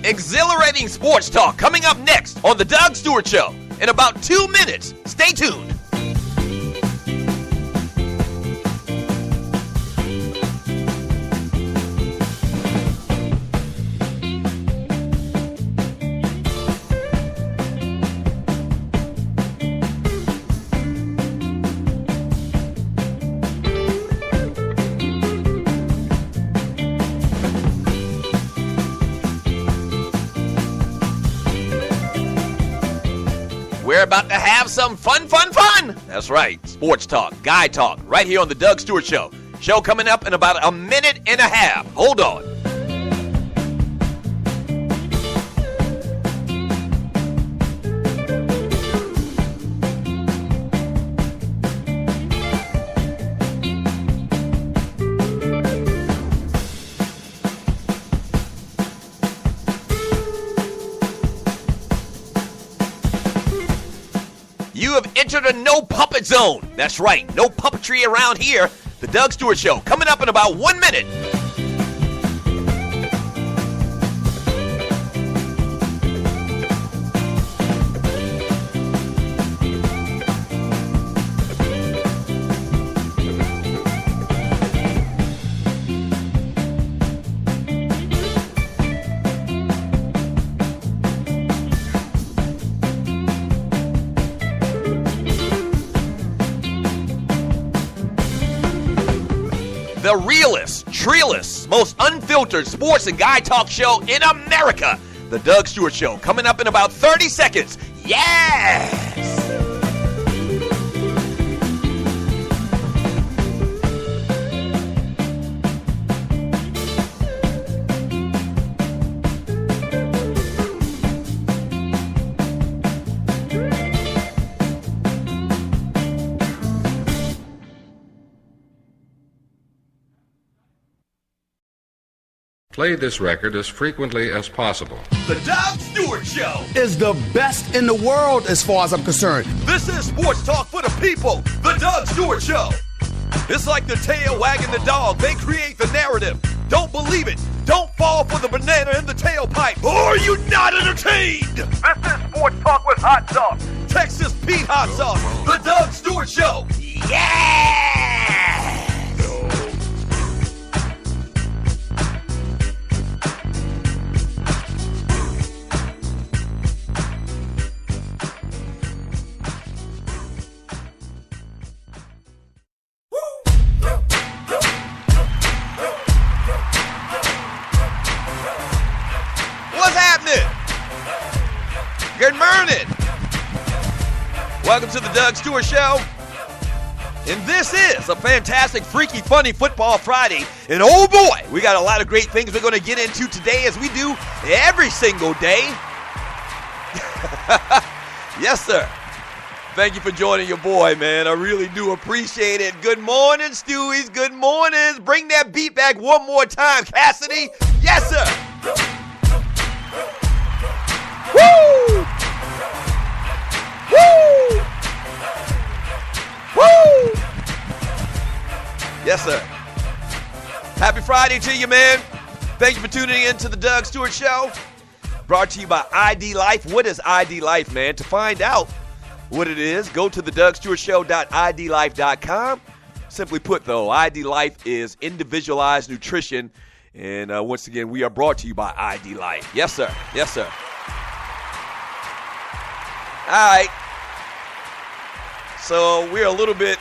Exhilarating sports talk coming up next on The Doug Stewart Show in about 2 minutes. Stay tuned. We're about to have some fun. That's right. Sports talk, guy talk, right here on The Doug Stewart Show. Show coming up in about a minute and a half. Hold on. You have entered a no puppet zone. That's right, no puppetry around here. The Doug Stewart Show coming up in about 1 minute. The realest, treeless, most unfiltered sports and guy talk show in America. The Doug Stewart Show coming up in about 30 seconds. Yes! Play this record as frequently as possible. The Doug Stewart Show is the best in the world as far as I'm concerned. This is sports talk for the people. The Doug Stewart Show. It's like the tail wagging the dog. They create the narrative. Don't believe it. Don't fall for the banana in the tailpipe. Or are you not entertained? This is sports talk with hot sauce. Texas Pete hot sauce. The Doug Stewart Show. Yeah! Good morning. Welcome to the Doug Stewart Show. And this is a fantastic, freaky, funny Football Friday. And oh boy, we got a lot of great things we're going to get into today as we do every single day. Yes, sir. Thank you for joining your boy, man. I really do appreciate it. Good morning, Stewies. Good mornings. Bring that beat back one more time, Cassidy. Yes, sir. Woo! Woo! Woo! Yes, sir. Happy Friday to you, man. Thank you for tuning in to the Doug Stewart Show. Brought to you by ID Life. What is ID Life, man? To find out what it is, go to the DougStewartShow.idlife.com. Simply put, though, ID Life is individualized nutrition. And once again, we are brought to you by ID Life. Yes, sir. Yes, sir. All right. So we're a little bit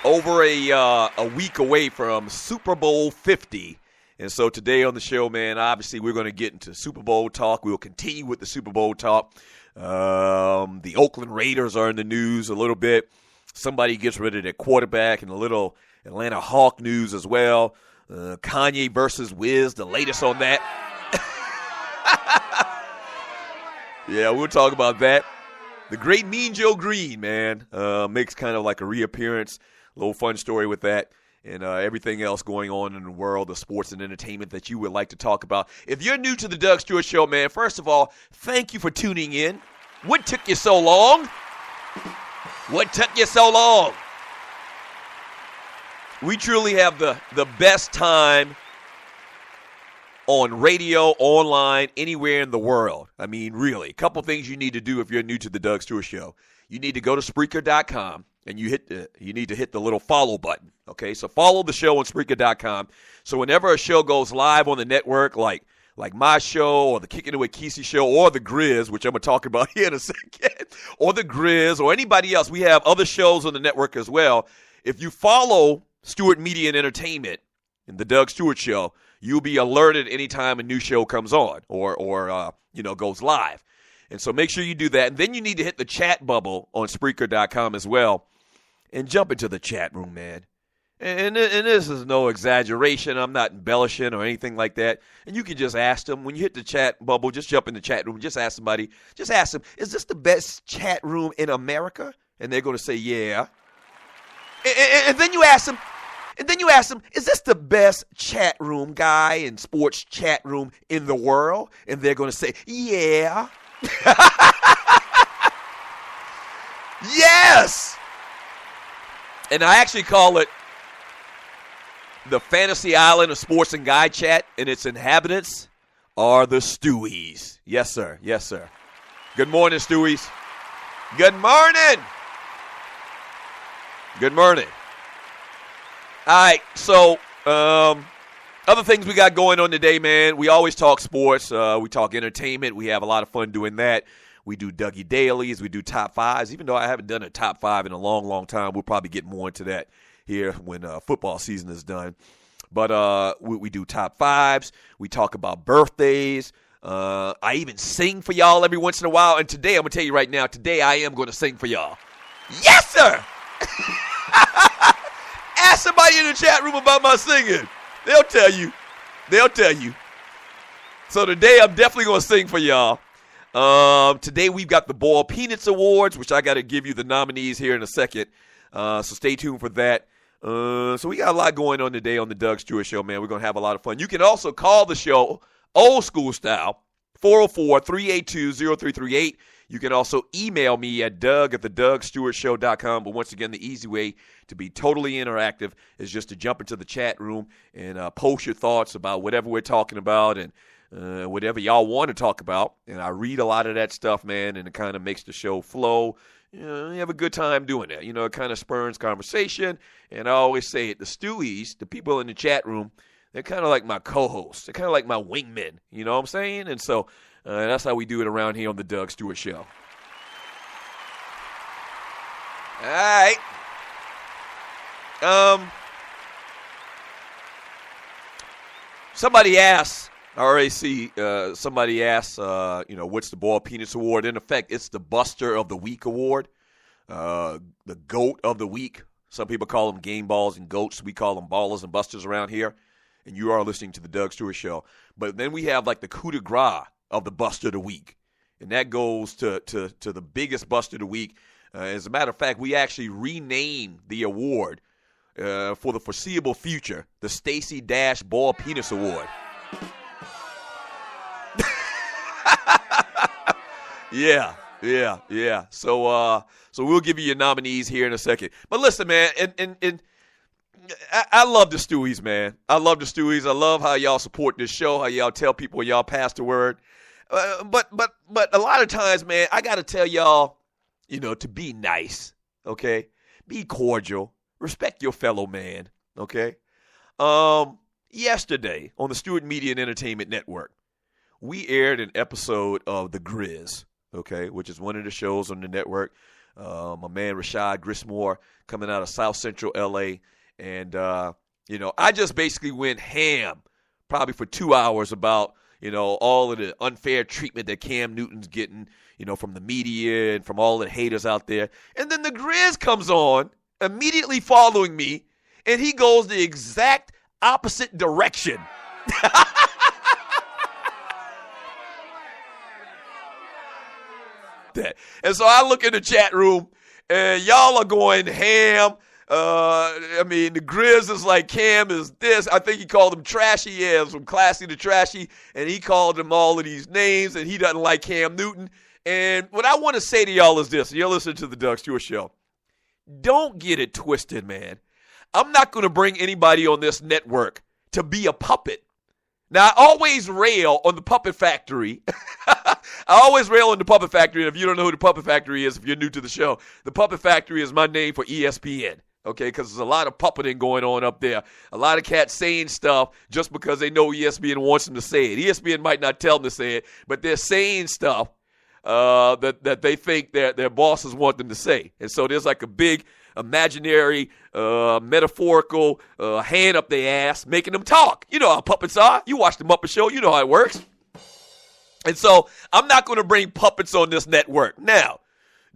over a week away from Super Bowl 50. And so today on the show, man, obviously we're going to get into Super Bowl talk. We'll continue with the Super Bowl talk. The Oakland Raiders are in the news a little bit. Somebody gets rid of their quarterback, and a little Atlanta Hawk news as well. Kanye versus Wiz, the latest on that. Yeah, we'll talk about that. The great Mean Joe Green, man, makes kind of like a reappearance. A little fun story with that. And everything else going on in the world of sports and entertainment that you would like to talk about. If you're new to the Doug Stewart Show, man, first of all, thank you for tuning in. What took you so long? What took you so long? We truly have the best time on radio, online, anywhere in the world. I mean, really, a couple things you need to do if you're new to the Doug Stewart Show. You need to go to Spreaker.com, and you need to hit the little follow button, okay? So follow the show on Spreaker.com. So whenever a show goes live on the network, like my show or the Kicking It with Kesey show or the Grizz, which I'm going to talk about here in a second, or the Grizz or anybody else, we have other shows on the network as well. If you follow Stewart Media and Entertainment and the Doug Stewart Show, you'll be alerted anytime a new show comes on or goes live. And so make sure you do that. And then you need to hit the chat bubble on Spreaker.com as well and jump into the chat room, man. And this is no exaggeration. I'm not embellishing or anything like that. And you can just ask them. When you hit the chat bubble, just jump in the chat room. Just ask somebody. Just ask them, is this the best chat room in America? And they're going to say, yeah. And then you ask them, is this the best chat room guy and sports chat room in the world? And they're going to say, yeah. Yes! And I actually call it the fantasy island of sports and guy chat, and its inhabitants are the Stewies. Yes, sir. Yes, sir. Good morning, Stewies. Good morning. Good morning. All right, so other things we got going on today, man. We always talk sports. We talk entertainment. We have a lot of fun doing that. We do Dougie Dailies. We do top fives. Even though I haven't done a top five in a long, long time, we'll probably get more into that here when football season is done. But we do top fives. We talk about birthdays. I even sing for y'all every once in a while. And today, I'm going to tell you right now, today I am going to sing for y'all. Yes, sir! Ask somebody in the chat room about my singing. They'll tell you. They'll tell you. So today I'm definitely going to sing for y'all. Today we've got the Boiled Peanuts Awards, which I got to give you the nominees here in a second. So stay tuned for that. So we got a lot going on today on the Doug Stewart Show, man. We're going to have a lot of fun. You can also call the show old school style, 404-382-0338. You can also email me at doug@thedougstewartshow.com. But once again, the easy way to be totally interactive is just to jump into the chat room and post your thoughts about whatever we're talking about and whatever y'all want to talk about. And I read a lot of that stuff, man, and it kind of makes the show flow. You have a good time doing that. It kind of spurs conversation. And I always say it, the Stewies, the people in the chat room, they're kind of like my co-hosts. They're kind of like my wingmen. You know what I'm saying? And so that's how we do it around here on the Doug Stewart Show. All right. Somebody asked, I already see somebody asked, what's the Boiled Peanuts Award? In effect, it's the Buster of the Week Award, the GOAT of the Week. Some people call them game balls and goats. We call them ballers and busters around here. And you are listening to the Doug Stewart Show. But then we have like the coup de grace of the Buster of the Week. And that goes to the biggest Buster of the Week. As a matter of fact, we actually renamed the award for the foreseeable future, the Stacy Dash Boiled Peanuts Award. Yeah. So we'll give you your nominees here in a second. But listen, man, and I love the Stewies, man. I love the Stewies. I love how y'all support this show, how y'all tell people y'all pass the word. But a lot of times, man, I got to tell y'all, to be nice, okay? Be cordial. Respect your fellow man, okay? Yesterday on the Stewart Media and Entertainment Network, we aired an episode of The Grizz, okay, which is one of the shows on the network. My man Rashad Grismore coming out of South Central L.A., and, I just basically went ham probably for 2 hours about, all of the unfair treatment that Cam Newton's getting, from the media and from all the haters out there. And then the Grizz comes on immediately following me, and he goes the exact opposite direction. And so I look in the chat room, and y'all are going ham. The Grizz is like, Cam is this. I think he called him trashy. Yeah, from classy to trashy. And he called him all of these names, and he doesn't like Cam Newton. And what I want to say to y'all is this. You're listening to the Doug Stewart Show. Don't get it twisted, man. I'm not going to bring anybody on this network to be a puppet. Now, I always rail on the Puppet Factory. I always rail on the Puppet Factory. And if you don't know who the Puppet Factory is, if you're new to the show, the Puppet Factory is my name for ESPN. Okay, because there's a lot of puppeting going on up there. A lot of cats saying stuff just because they know ESPN wants them to say it. ESPN might not tell them to say it, but they're saying stuff that they think their bosses want them to say. And so there's like a big imaginary, metaphorical hand up their ass making them talk. You know how puppets are. You watch the Muppet Show. You know how it works. And so I'm not going to bring puppets on this network. Now,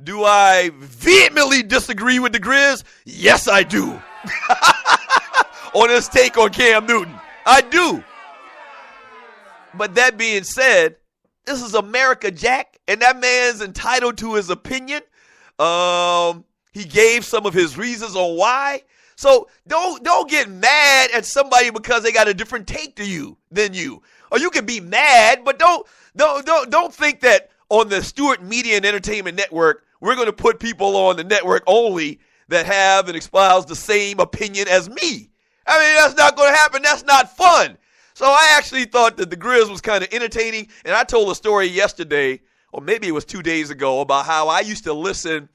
do I vehemently disagree with the Grizz? Yes, I do. On his take on Cam Newton. I do. But that being said, this is America, Jack, and that man's entitled to his opinion. He gave some of his reasons on why. So don't get mad at somebody because they got a different take than you. Or you can be mad, but don't think that on the Stewart Media and Entertainment Network, we're going to put people on the network only that have and espouse the same opinion as me. I mean, that's not going to happen. That's not fun. So I actually thought that the Grizz was kind of entertaining, and I told a story yesterday, or maybe it was 2 days ago, about how I used to listen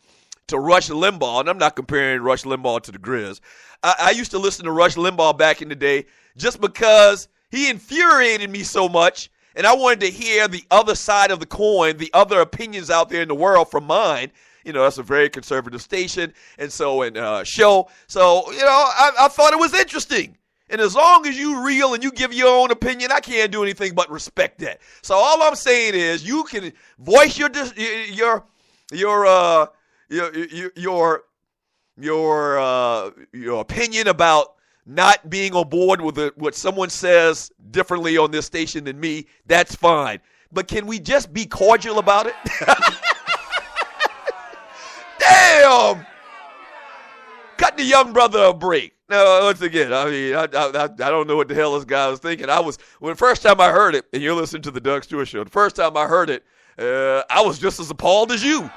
to Rush Limbaugh, and I'm not comparing Rush Limbaugh to the Grizz. I used to listen to Rush Limbaugh back in the day just because he infuriated me so much, and I wanted to hear the other side of the coin, the other opinions out there in the world from mine. You know, that's a very conservative station, and so show. So, you know, I thought it was interesting. And as long as you real and you give your own opinion, I can't do anything but respect that. So all I'm saying is you can voice your opinion about not being on board with what someone says differently on this station than me. That's fine. But can we just be cordial about it? Damn! Cut the young brother a break. Now, once again, I mean, I don't know what the hell this guy was thinking. When the first time I heard it, and you're listening to the Doug Stewart Show, the first time I heard it, I was just as appalled as you.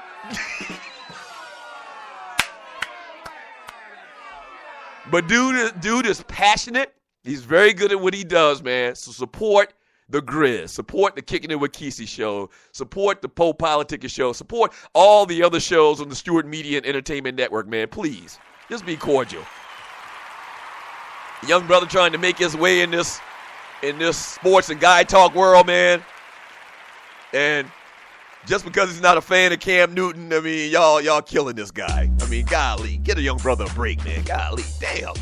But dude is passionate. He's very good at what he does, man. So support the Grizz. Support the Kicking It With Kesey show. Support the Poe Politicking show. Support all the other shows on the Stewart Media and Entertainment Network, man. Please, just be cordial. Young brother trying to make his way in this sports and guy talk world, man. And just because he's not a fan of Cam Newton, I mean, y'all killing this guy. I mean, golly, get a young brother a break, man. Golly, damn.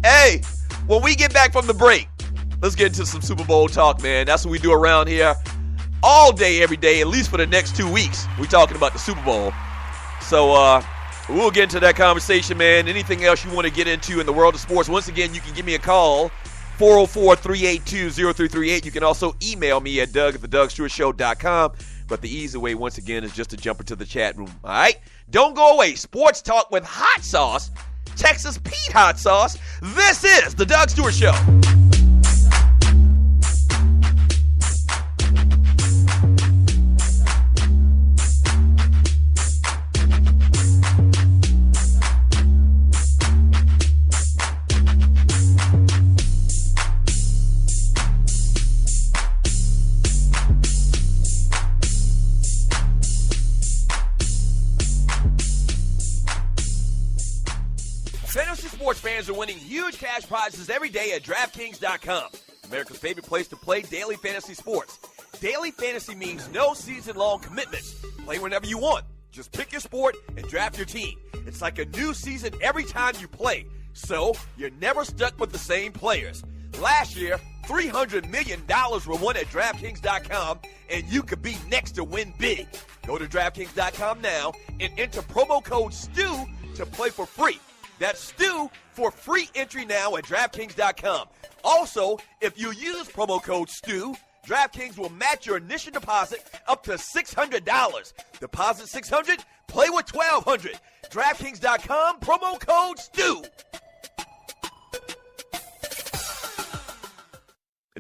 Hey, when we get back from the break, let's get into some Super Bowl talk, man. That's what we do around here all day, every day, at least for the next 2 weeks. We're talking about the Super Bowl. So, we'll get into that conversation, man. Anything else you want to get into in the world of sports, once again, you can give me a call, 404-382-0338. You can also email me at doug@thedougstewartshow.com. But the easy way, once again, is just to jump into the chat room, all right? Don't go away. Sports talk with hot sauce, Texas Pete hot sauce. This is the Doug Stewart Show. Sports fans are winning huge cash prizes every day at DraftKings.com. America's favorite place to play daily fantasy sports. Daily fantasy means no season-long commitments. Play whenever you want. Just pick your sport and draft your team. It's like a new season every time you play, so you're never stuck with the same players. Last year, $300 million were won at DraftKings.com, and you could be next to win big. Go to DraftKings.com now and enter promo code STEW to play for free. That's Stu for free entry now at DraftKings.com. Also, if you use promo code STU, DraftKings will match your initial deposit up to $600. Deposit $600, play with $1,200. DraftKings.com, promo code STU.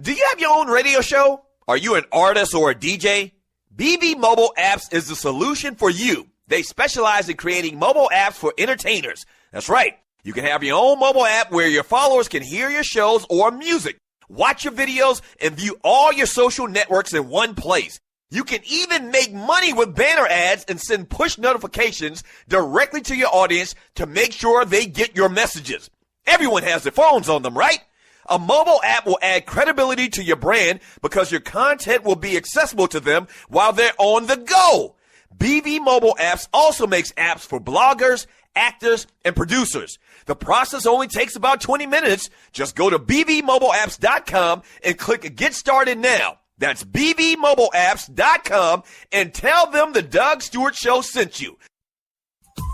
Do you have your own radio show? Are you an artist or a DJ? BB Mobile Apps is the solution for you. They specialize in creating mobile apps for entertainers. That's right. You can have your own mobile app where your followers can hear your shows or music, watch your videos, and view all your social networks in one place. You can even make money with banner ads and send push notifications directly to your audience to make sure they get your messages. Everyone has their phones on them, right? A mobile app will add credibility to your brand because your content will be accessible to them while they're on the go. BV Mobile Apps also makes apps for bloggers, actors, and producers. The process only takes about 20 minutes. Just go to bvmobileapps.com and click Get Started Now. That's bvmobileapps.com and tell them the Doug Stewart Show sent you.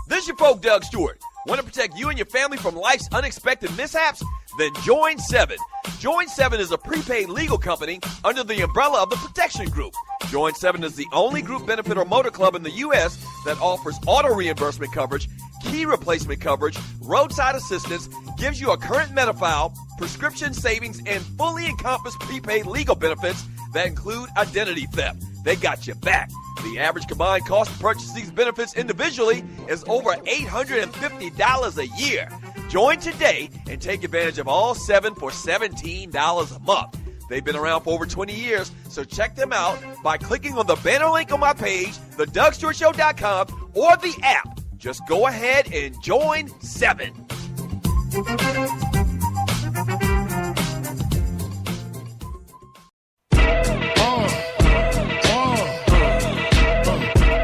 This is your folk, Doug Stewart. Want to protect you and your family from life's unexpected mishaps? Then join 7. Join 7 is a prepaid legal company under the umbrella of the Protection Group. Join 7 is the only group benefit or motor club in the U.S. that offers auto reimbursement coverage, key replacement coverage, roadside assistance, gives you a current Medi-File, prescription savings, and fully encompassed prepaid legal benefits that include identity theft. They got your back. The average combined cost to purchase these benefits individually is over $850 a year. Join today and take advantage of all 7 for $17 a month. They've been around for over 20 years, so check them out by clicking on the banner link on my page, thedougstewartshow.com, or the app. Just go ahead and join 7.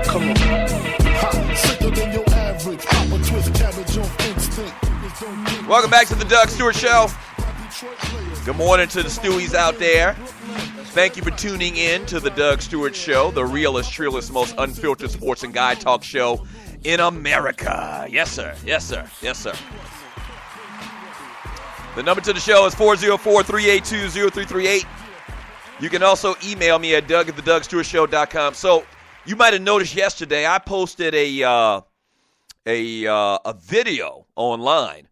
Come on. Hot, sicker than your average. Pop a twist, cabbage on instinct. Welcome back to the Doug Stewart Show. Good morning to the Stewies out there. Thank you for tuning in to the Doug Stewart Show, the realest, trillest, most unfiltered sports and guy talk show in America. Yes, sir. Yes, sir. Yes, sir. The number to the show is 404-382-0338. You can also email me at doug@thedougstewartshow.com. So you might have noticed yesterday I posted a video online.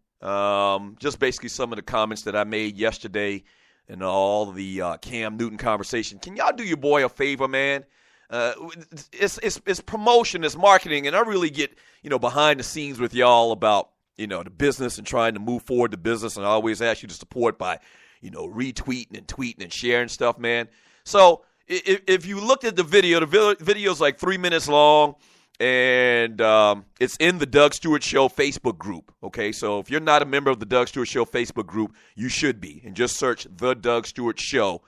Just basically some of the comments that I made yesterday and all the Cam Newton conversation. Can y'all do your boy a favor, man? It's promotion, it's marketing, and I really get, behind the scenes with y'all about, the business and trying to move forward the business, and I always ask you to support by, retweeting and tweeting and sharing stuff, man. So if you looked at the video's like 3 minutes long, and it's in the Doug Stewart Show Facebook group, okay? So if you're not a member of the Doug Stewart Show Facebook group, you should be. And just search The Doug Stewart Show,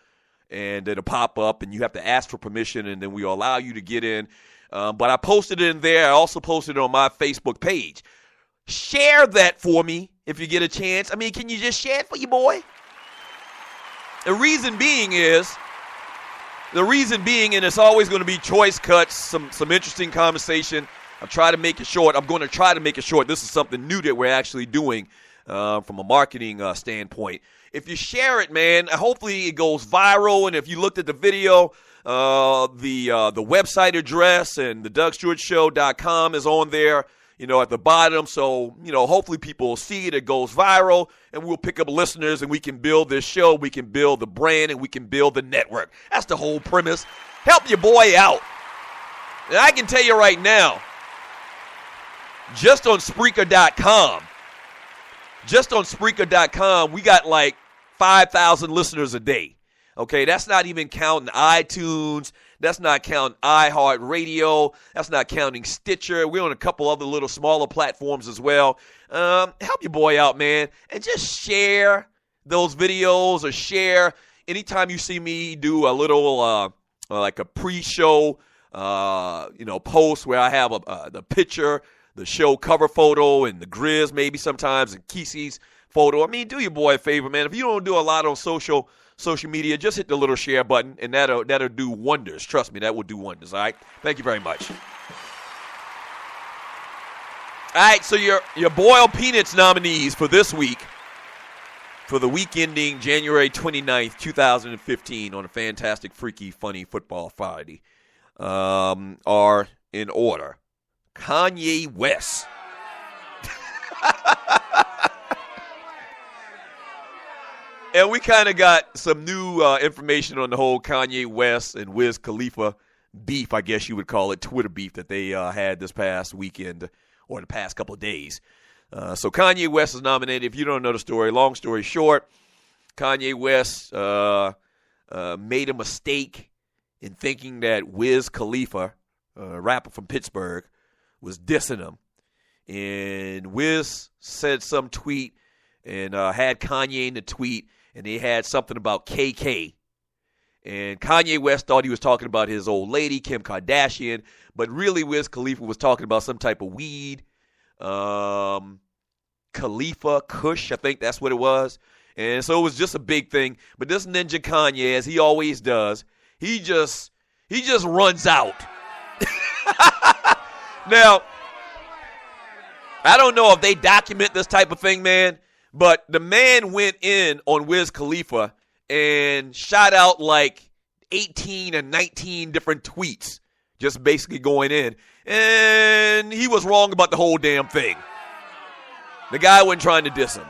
and it'll pop up, and you have to ask for permission, and then we'll allow you to get in. But I posted it in there. I also posted it on my Facebook page. Share that for me if you get a chance. I mean, can you just share it for your boy? The reason being, and it's always going to be choice cuts, some interesting conversation. I'll try to make it short. I'm going to try to make it short. This is something new that we're actually doing from a marketing standpoint. If you share it, man, hopefully it goes viral. And if you looked at the video, the website address and the DougStewartShow.com is on there, at the bottom. So, hopefully people will see it. It goes viral, and we'll pick up listeners, and we can build this show. We can build the brand, and we can build the network. That's the whole premise. Help your boy out. And I can tell you right now, just on Spreaker.com, we got like 5,000 listeners a day. Okay, that's not even counting iTunes. That's not counting iHeartRadio. That's not counting Stitcher. We're on a couple other little smaller platforms as well. Help your boy out, man, and just share those videos, or share anytime you see me do a little like a pre-show post where I have the picture, the show cover photo, and the Grizz maybe sometimes, and Kesey's photo. I mean, do your boy a favor, man. If you don't do a lot on social media, just hit the little share button, and that'll do wonders. Trust me, that will do wonders, all right? Thank you very much. All right, so your Boiled Peanuts nominees for this week, for the week ending January 29th, 2015, on a fantastic, freaky, funny football Friday, are in order. Kanye West. And we kind of got some new information on the whole Kanye West and Wiz Khalifa beef, I guess you would call it, Twitter beef that they had this past weekend or the past couple of days. So Kanye West is nominated. If you don't know the story, long story short, Kanye West made a mistake in thinking that Wiz Khalifa, a rapper from Pittsburgh, was dissing him. And Wiz said some tweet and had Kanye in the tweet, and they had something about KK. And Kanye West thought he was talking about his old lady, Kim Kardashian, but really Wiz Khalifa was talking about some type of weed. Khalifa, Kush, I think that's what it was. And so it was just a big thing. But this ninja Kanye, as he always does, he just runs out. Now, I don't know if they document this type of thing, man, but the man went in on Wiz Khalifa and shot out like 18 or 19 different tweets, just basically going in. And he was wrong about the whole damn thing. The guy wasn't trying to diss him.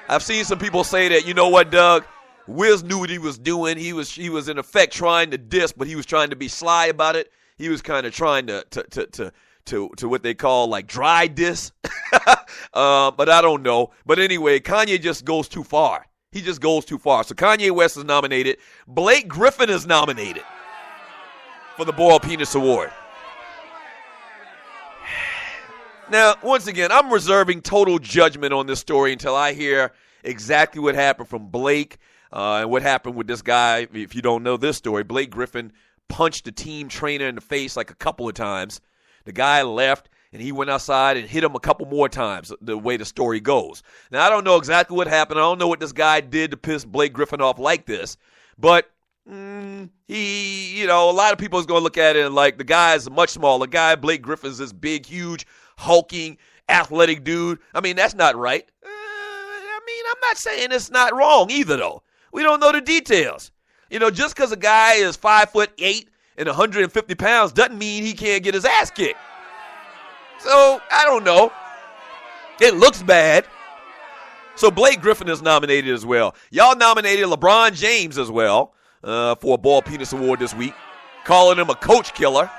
I've seen some people say that, you know what, Doug? Wiz knew what he was doing. He was in effect trying to diss, but he was trying to be sly about it. He was kind of trying to what they call like dry diss. But I don't know. But anyway, Kanye just goes too far. He just goes too far. So Kanye West is nominated. Blake Griffin is nominated for the Boiled Penis Award. Now, once again, I'm reserving total judgment on this story until I hear exactly what happened from Blake and what happened with this guy. If you don't know this story, Blake Griffin punched the team trainer in the face like a couple of times. The guy left, and he went outside and hit him a couple more times, the way the story goes. Now, I don't know exactly what happened. I don't know what this guy did to piss Blake Griffin off like this, but a lot of people is going to look at it and like the guy's a much smaller guy. Blake Griffin's this big, huge, hulking, athletic dude. I mean, that's not right. I'm not saying it's not wrong either, though. We don't know the details. Just because a guy is 5'8" and 150 pounds doesn't mean he can't get his ass kicked. So, I don't know. It looks bad. So, Blake Griffin is nominated as well. Y'all nominated LeBron James as well for a Boiled Penis Award this week, calling him a coach killer.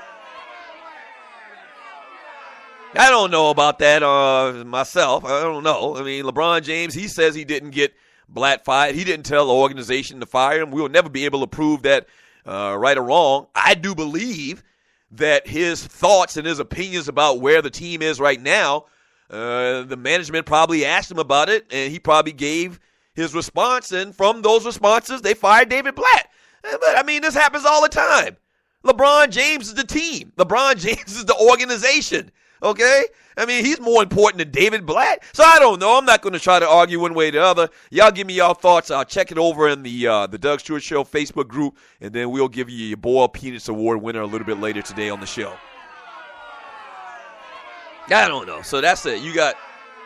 I don't know about that myself. I don't know. I mean, LeBron James, he says he didn't get Blatt fired. He didn't tell the organization to fire him. We will never be able to prove that right or wrong. I do believe that his thoughts and his opinions about where the team is right now, the management probably asked him about it, and he probably gave his response, and from those responses, they fired David Blatt. But, I mean, this happens all the time. LeBron James is the team. LeBron James is the organization. Okay? I mean, he's more important than David Blatt. So I don't know. I'm not going to try to argue one way or the other. Y'all give me y'all thoughts. I'll check it over in the Doug Stewart Show Facebook group, and then we'll give you your Boiled Penis Award winner a little bit later today on the show. I don't know. So that's it. You got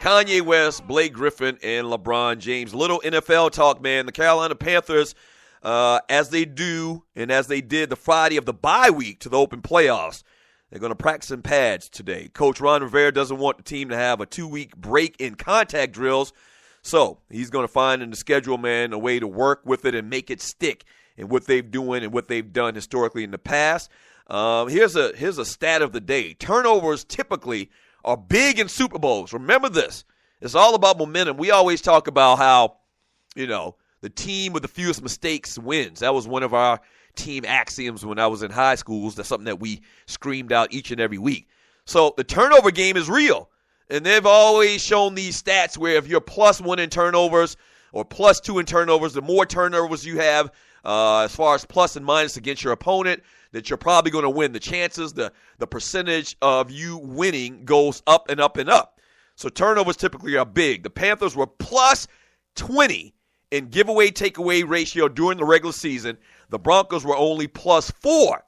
Kanye West, Blake Griffin, and LeBron James. Little NFL talk, man. The Carolina Panthers, as they do and as they did the Friday of the bye week to the open playoffs, they're going to practice in pads today. Coach Ron Rivera doesn't want the team to have a 2-week break in contact drills, so he's going to find in the schedule, man, a way to work with it and make it stick in what they've doing and what they've done historically in the past. Here's a stat of the day. Turnovers typically are big in Super Bowls. Remember this. It's all about momentum. We always talk about how, the team with the fewest mistakes wins. That was one of our team axioms when I was in high schools. That's something that we screamed out each and every week. So the turnover game is real. And they've always shown these stats where if you're +1 in turnovers or +2 in turnovers, the more turnovers you have as far as plus and minus against your opponent, that you're probably going to win. The chances, the percentage of you winning goes up and up and up. So turnovers typically are big. The Panthers were +20 in giveaway takeaway ratio during the regular season. The Broncos were only +4.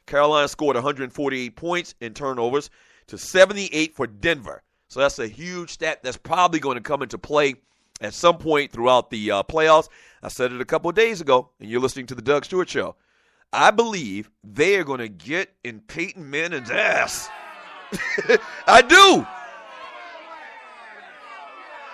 Carolina scored 148 points in turnovers to 78 for Denver. So that's a huge stat that's probably going to come into play at some point throughout the playoffs. I said it a couple of days ago, and you're listening to the Doug Stewart Show. I believe they are going to get in Peyton Manning's ass. I do.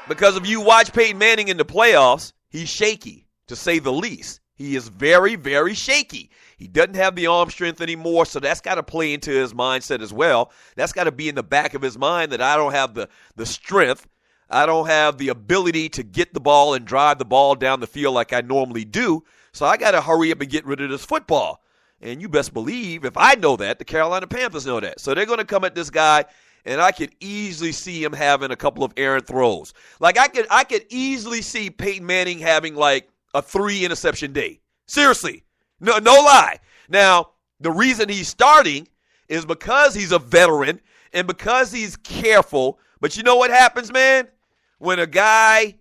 Because if you watch Peyton Manning in the playoffs, he's shaky, to say the least. He is very, very shaky. He doesn't have the arm strength anymore, so that's got to play into his mindset as well. That's got to be in the back of his mind that I don't have the strength. I don't have the ability to get the ball and drive the ball down the field like I normally do, so I got to hurry up and get rid of this football. And you best believe, if I know that, the Carolina Panthers know that. So they're going to come at this guy, and I could easily see him having a couple of errant throws. Like, I could easily see Peyton Manning having, like, a 3-interception day. Seriously. No lie. Now, the reason he's starting is because he's a veteran and because he's careful. But you know what happens, man? When a guy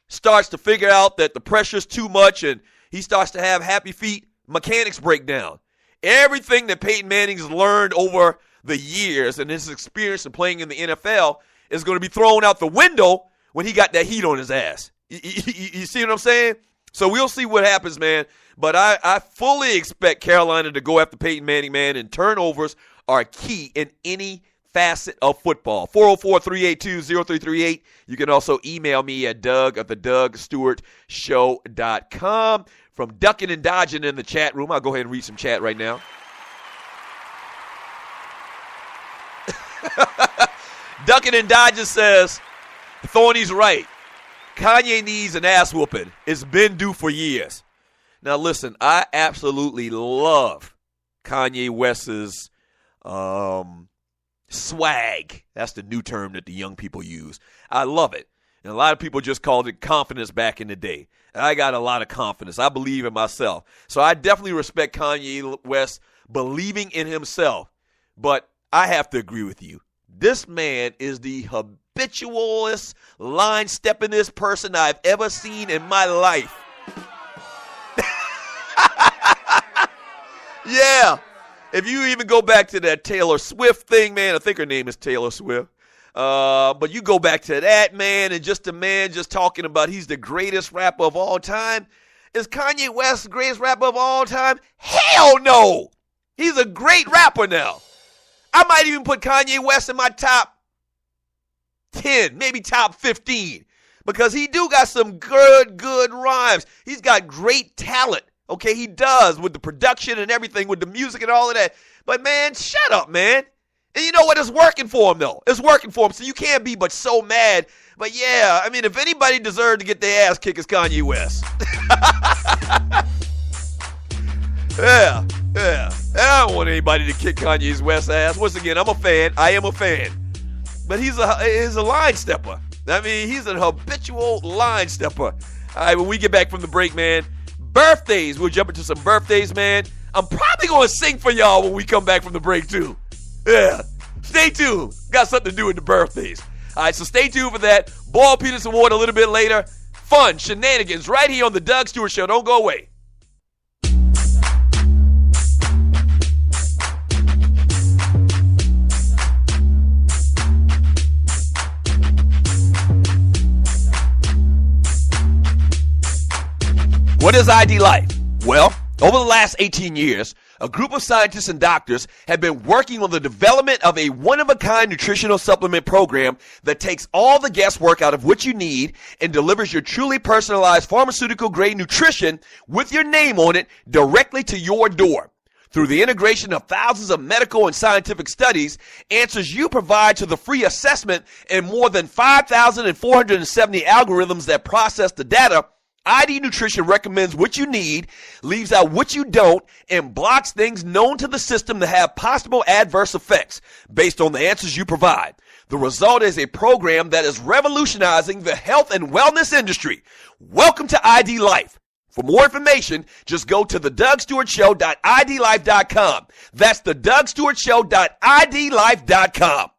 starts to figure out that the pressure's too much and he starts to have happy feet, mechanics break down. Everything that Peyton Manning's learned over the years and his experience in playing in the NFL is going to be thrown out the window when he got that heat on his ass. You see what I'm saying? So we'll see what happens, man. But I fully expect Carolina to go after Peyton Manning, man, and turnovers are key in any facet of football. 404-382-0338. You can also email me at Doug at thedougstewartshow.com. From Ducking and Dodging in the chat room, I'll go ahead and read some chat right now. Ducking and Dodging says, Thorny's right. Kanye needs an ass whooping. It's been due for years. Now, listen, I absolutely love Kanye West's swag. That's the new term that the young people use. I love it. And a lot of people just called it confidence back in the day. And I got a lot of confidence. I believe in myself. So I definitely respect Kanye West believing in himself. But I have to agree with you. This man is the habitualest line-steppingest person I've ever seen in my life. Yeah. If you even go back to that Taylor Swift thing, man, I think her name is Taylor Swift. But you go back to that, man, and just a man just talking about he's the greatest rapper of all time. Is Kanye West the greatest rapper of all time? Hell no. He's a great rapper now. I might even put Kanye West in my top 10, maybe top 15, because he do got some good rhymes. He's got great talent. Okay, he does with the production and everything, with the music and all of that. But, man, shut up, man. And you know what? It's working for him, though. It's working for him, so you can't be but so mad. But, yeah, I mean, if anybody deserved to get their ass kicked, it's Kanye West. Yeah. And I don't want anybody to kick Kanye West's ass. Once again, I'm a fan. I am a fan. But he's a line stepper. I mean, he's an habitual line stepper. All right, when we get back from the break, man, birthdays. We'll jump into some birthdays, man. I'm probably going to sing for y'all when we come back from the break, too. Yeah. Stay tuned. Got something to do with the birthdays. All right, so stay tuned for that. Ball Peterson Award a little bit later. Fun, shenanigans right here on the Doug Stewart Show. Don't go away. What is ID Life? Well, over the last 18 years, a group of scientists and doctors have been working on the development of a one-of-a-kind nutritional supplement program that takes all the guesswork out of what you need and delivers your truly personalized pharmaceutical-grade nutrition with your name on it directly to your door. Through the integration of thousands of medical and scientific studies, answers you provide to the free assessment, and more than 5,470 algorithms that process the data, ID Nutrition recommends what you need, leaves out what you don't, and blocks things known to the system to have possible adverse effects based on the answers you provide. The result is a program that is revolutionizing the health and wellness industry. Welcome to ID Life. For more information, just go to thedougstewartshow.idlife.com. That's thedougstewartshow.idlife.com.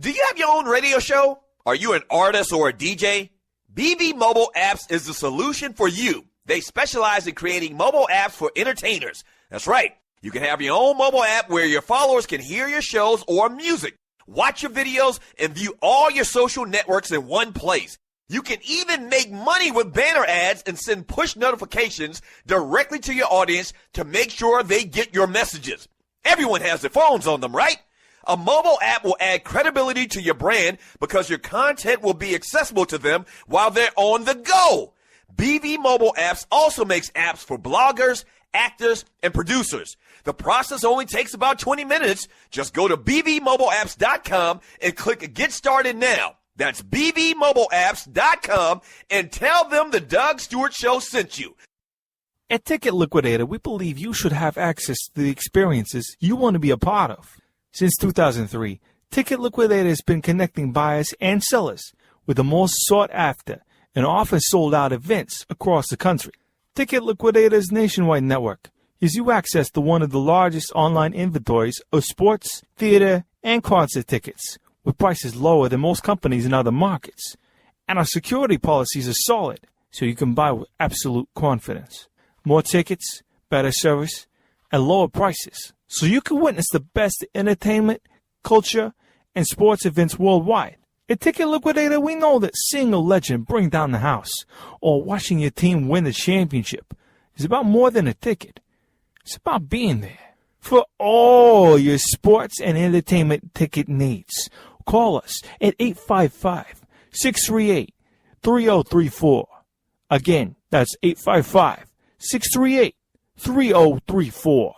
Do you have your own radio show? Are you an artist or a DJ? BV Mobile Apps is the solution for you. They specialize in creating mobile apps for entertainers. That's right. You can have your own mobile app where your followers can hear your shows or music, watch your videos, and view all your social networks in one place. You can even make money with banner ads and send push notifications directly to your audience to make sure they get your messages. Everyone has their phones on them, right? A mobile app will add credibility to your brand because your content will be accessible to them while they're on the go. BV Mobile Apps also makes apps for bloggers, actors, and producers. The process only takes about 20 minutes. Just go to bbmobileapps.com and click Get Started Now. That's bbmobileapps.com and tell them the Doug Stewart Show sent you. At Ticket Liquidator, we believe you should have access to the experiences you want to be a part of. Since 2003, Ticket Liquidator has been connecting buyers and sellers with the most sought-after and often sold-out events across the country. Ticket Liquidator's nationwide network gives you access to one of the largest online inventories of sports, theater, and concert tickets, with prices lower than most companies in other markets. And our security policies are solid, so you can buy with absolute confidence. More tickets, better service, and lower prices, so you can witness the best entertainment, culture, and sports events worldwide. At Ticket Liquidator, we know that seeing a legend bring down the house or watching your team win the championship is about more than a ticket. It's about being there. For all your sports and entertainment ticket needs, call us at 855-638-3034. Again, that's 855-638-3034.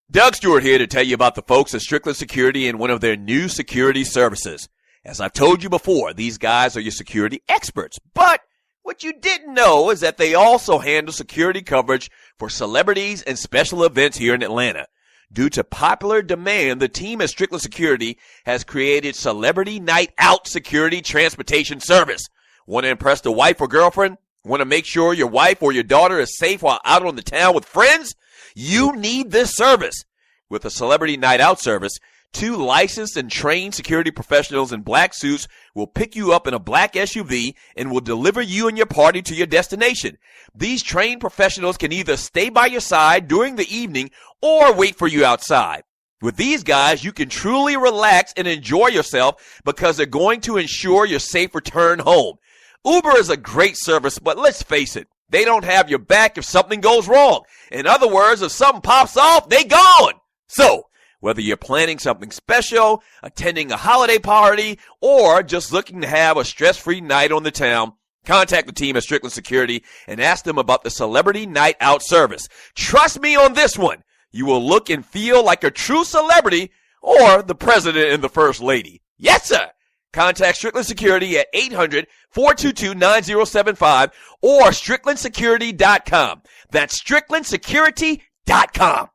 Doug Stewart here to tell you about the folks at Strickland Security and one of their new security services. As I've told you before, these guys are your security experts. But what you didn't know is that they also handle security coverage for celebrities and special events here in Atlanta. Due to popular demand, the team at Strickland Security has created Celebrity Night Out Security Transportation Service. Want to impress the wife or girlfriend? Want to make sure your wife or your daughter is safe while out on the town with friends? You need this service. With a Celebrity Night Out service, 2 licensed and trained security professionals in black suits will pick you up in a black SUV and will deliver you and your party to your destination. These trained professionals can either stay by your side during the evening or wait for you outside. With these guys, you can truly relax and enjoy yourself because they're going to ensure your safe return home. Uber is a great service, but let's face it, they don't have your back if something goes wrong. In other words, if something pops off, they gone. So, whether you're planning something special, attending a holiday party, or just looking to have a stress-free night on the town, contact the team at Strickland Security and ask them about the Celebrity Night Out service. Trust me on this one. You will look and feel like a true celebrity or the president and the first lady. Yes, sir. Contact Strickland Security at 800-422-9075 or StricklandSecurity.com. That's StricklandSecurity.com.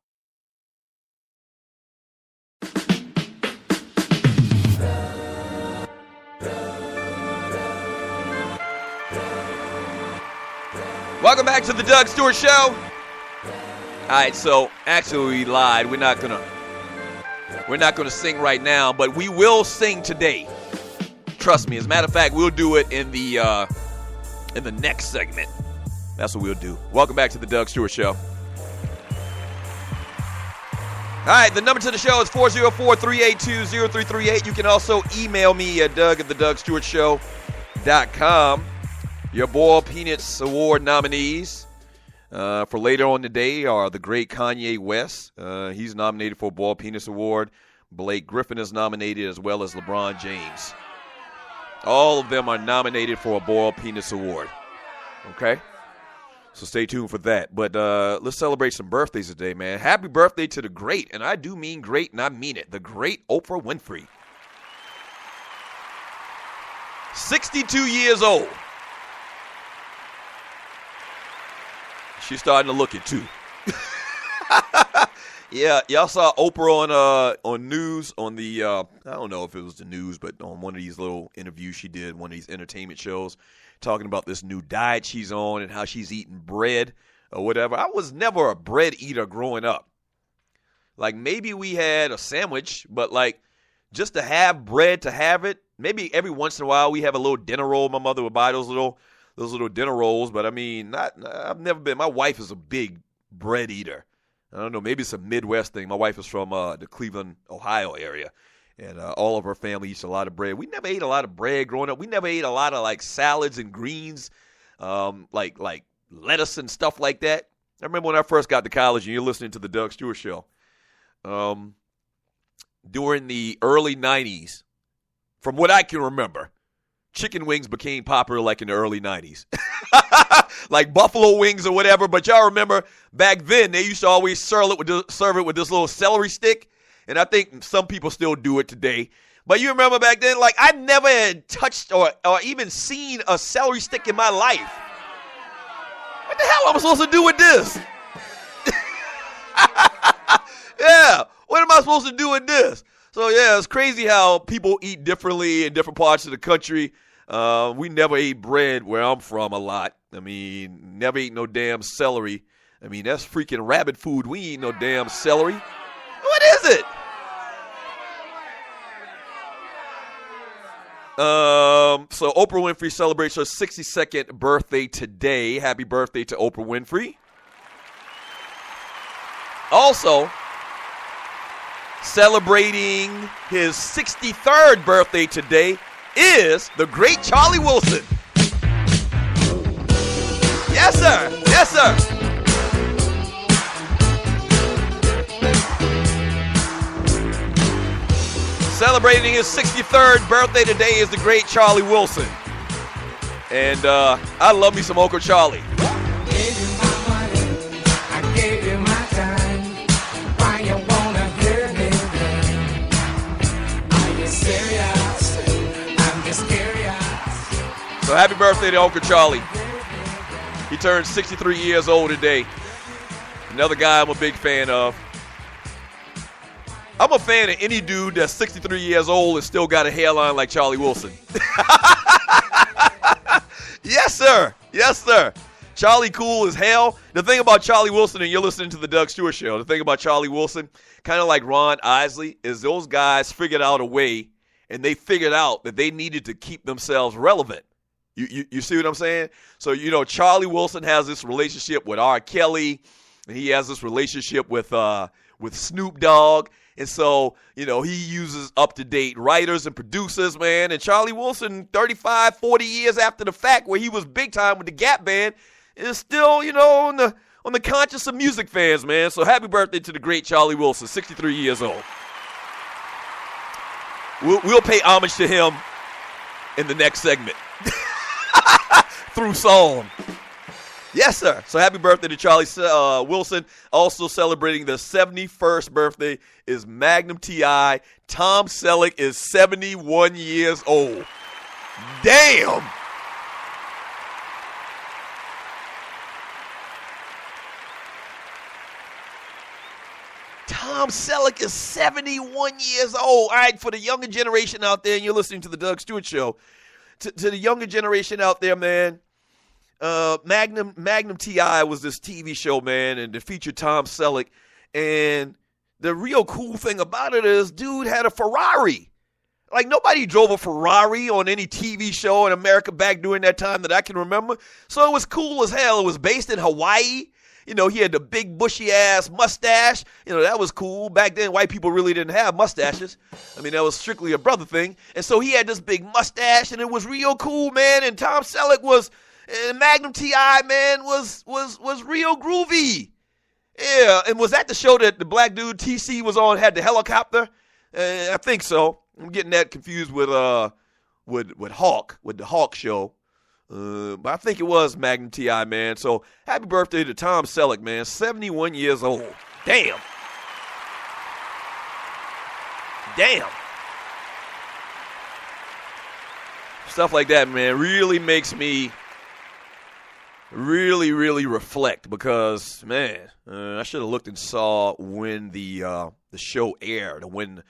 Welcome back to the Doug Stewart Show. All right, so actually we lied. We're not gonna sing right now, but we will sing today. Trust me. As a matter of fact, we'll do it in the next segment. That's what we'll do. Welcome back to the Doug Stewart Show. All right, the number to the show is 404-382-0338. You can also email me at doug@thedougstewartshow.com. Your Boiled Peanuts Award nominees for later on today are the great Kanye West. He's nominated for a Boiled Peanuts Award. Blake Griffin is nominated, as well as LeBron James. All of them are nominated for a Boiled Peanuts Award. Okay? So stay tuned for that. But let's celebrate some birthdays today, man. Happy birthday to the great, and I do mean great, and I mean it, the great Oprah Winfrey. 62 years old. She's starting to look it, too. Yeah, y'all saw Oprah on news, on the, I don't know if it was the news, but on one of these little interviews she did, one of these entertainment shows, talking about this new diet she's on and how she's eating bread or whatever. I was never a bread eater growing up. Like, maybe we had a sandwich, but, like, just to have bread, to have it, maybe every once in a while we have a little dinner roll. My mother would buy those little dinner rolls, but, I mean, I've never been. My wife is a big bread eater. I don't know, maybe it's a Midwest thing. My wife is from the Cleveland, Ohio area, and all of her family eats a lot of bread. We never ate a lot of bread growing up. We never ate a lot of, like, salads and greens, like lettuce and stuff like that. I remember when I first got to college, and you're listening to the Doug Stewart Show, during the early 90s, from what I can remember, chicken wings became popular like in the early 90s. Like buffalo wings or whatever. But y'all remember back then they used to always serve it with this little celery stick. And I think some people still do it today. But you remember back then, like I never had touched or even seen a celery stick in my life. What the hell am I supposed to do with this? Yeah, what am I supposed to do with this? So, yeah, it's crazy how people eat differently in different parts of the country. We never ate bread where I'm from a lot. I mean, never ate no damn celery. I mean, that's freaking rabbit food. We ain't no damn celery. What is it? So Oprah Winfrey celebrates her 62nd birthday today. Happy birthday to Oprah Winfrey. Also, celebrating his 63rd birthday today is the great Charlie Wilson. Yes, sir. Yes, sir. Celebrating his 63rd birthday today is the great Charlie Wilson. And I love me some Uncle Charlie. So happy birthday to Uncle Charlie. He turned 63 years old today. Another guy I'm a big fan of. I'm a fan of any dude that's 63 years old and still got a hairline like Charlie Wilson. Yes, sir. Yes, sir. Charlie cool as hell. The thing about Charlie Wilson, and you're listening to the Doug Stewart Show, the thing about Charlie Wilson, kind of like Ron Isley, is those guys figured out a way, and they figured out that they needed to keep themselves relevant. You see what I'm saying? So, you know, Charlie Wilson has this relationship with R. Kelly, and he has this relationship with Snoop Dogg. And so, you know, he uses up-to-date writers and producers, man. And Charlie Wilson, 35, 40 years after the fact, where he was big time with the Gap Band, is still, you know, on the conscience of music fans, man. So happy birthday to the great Charlie Wilson, 63 years old. We'll pay homage to him in the next segment. Through song. Yes, sir. So happy birthday to Charlie Wilson. Also celebrating the 71st birthday is Magnum T.I. Tom Selleck is 71 years old. Damn. Tom Selleck is 71 years old. All right, for the younger generation out there, and you're listening to the Doug Stewart Show, to the younger generation out there, man, Magnum T.I. was this TV show, man, and it featured Tom Selleck. And the real cool thing about it is, dude had a Ferrari. Like, nobody drove a Ferrari on any TV show in America back during that time that I can remember. So it was cool as hell. It was based in Hawaii. You know, he had the big bushy-ass mustache. You know, that was cool. Back then, white people really didn't have mustaches. I mean, that was strictly a brother thing. And so he had this big mustache, and it was real cool, man. And Tom Selleck was, and Magnum T.I., man, was real groovy. Yeah, and was that the show that the black dude TC was on, had the helicopter? I think so. I'm getting that confused with Hawk, with the Hawk show. But I think it was Magnum T.I., man. So happy birthday to Tom Selleck, man. 71 years old. Damn. Damn. Stuff like that, man, really makes me really, really reflect because, man, I should have looked and saw when the show aired, or when,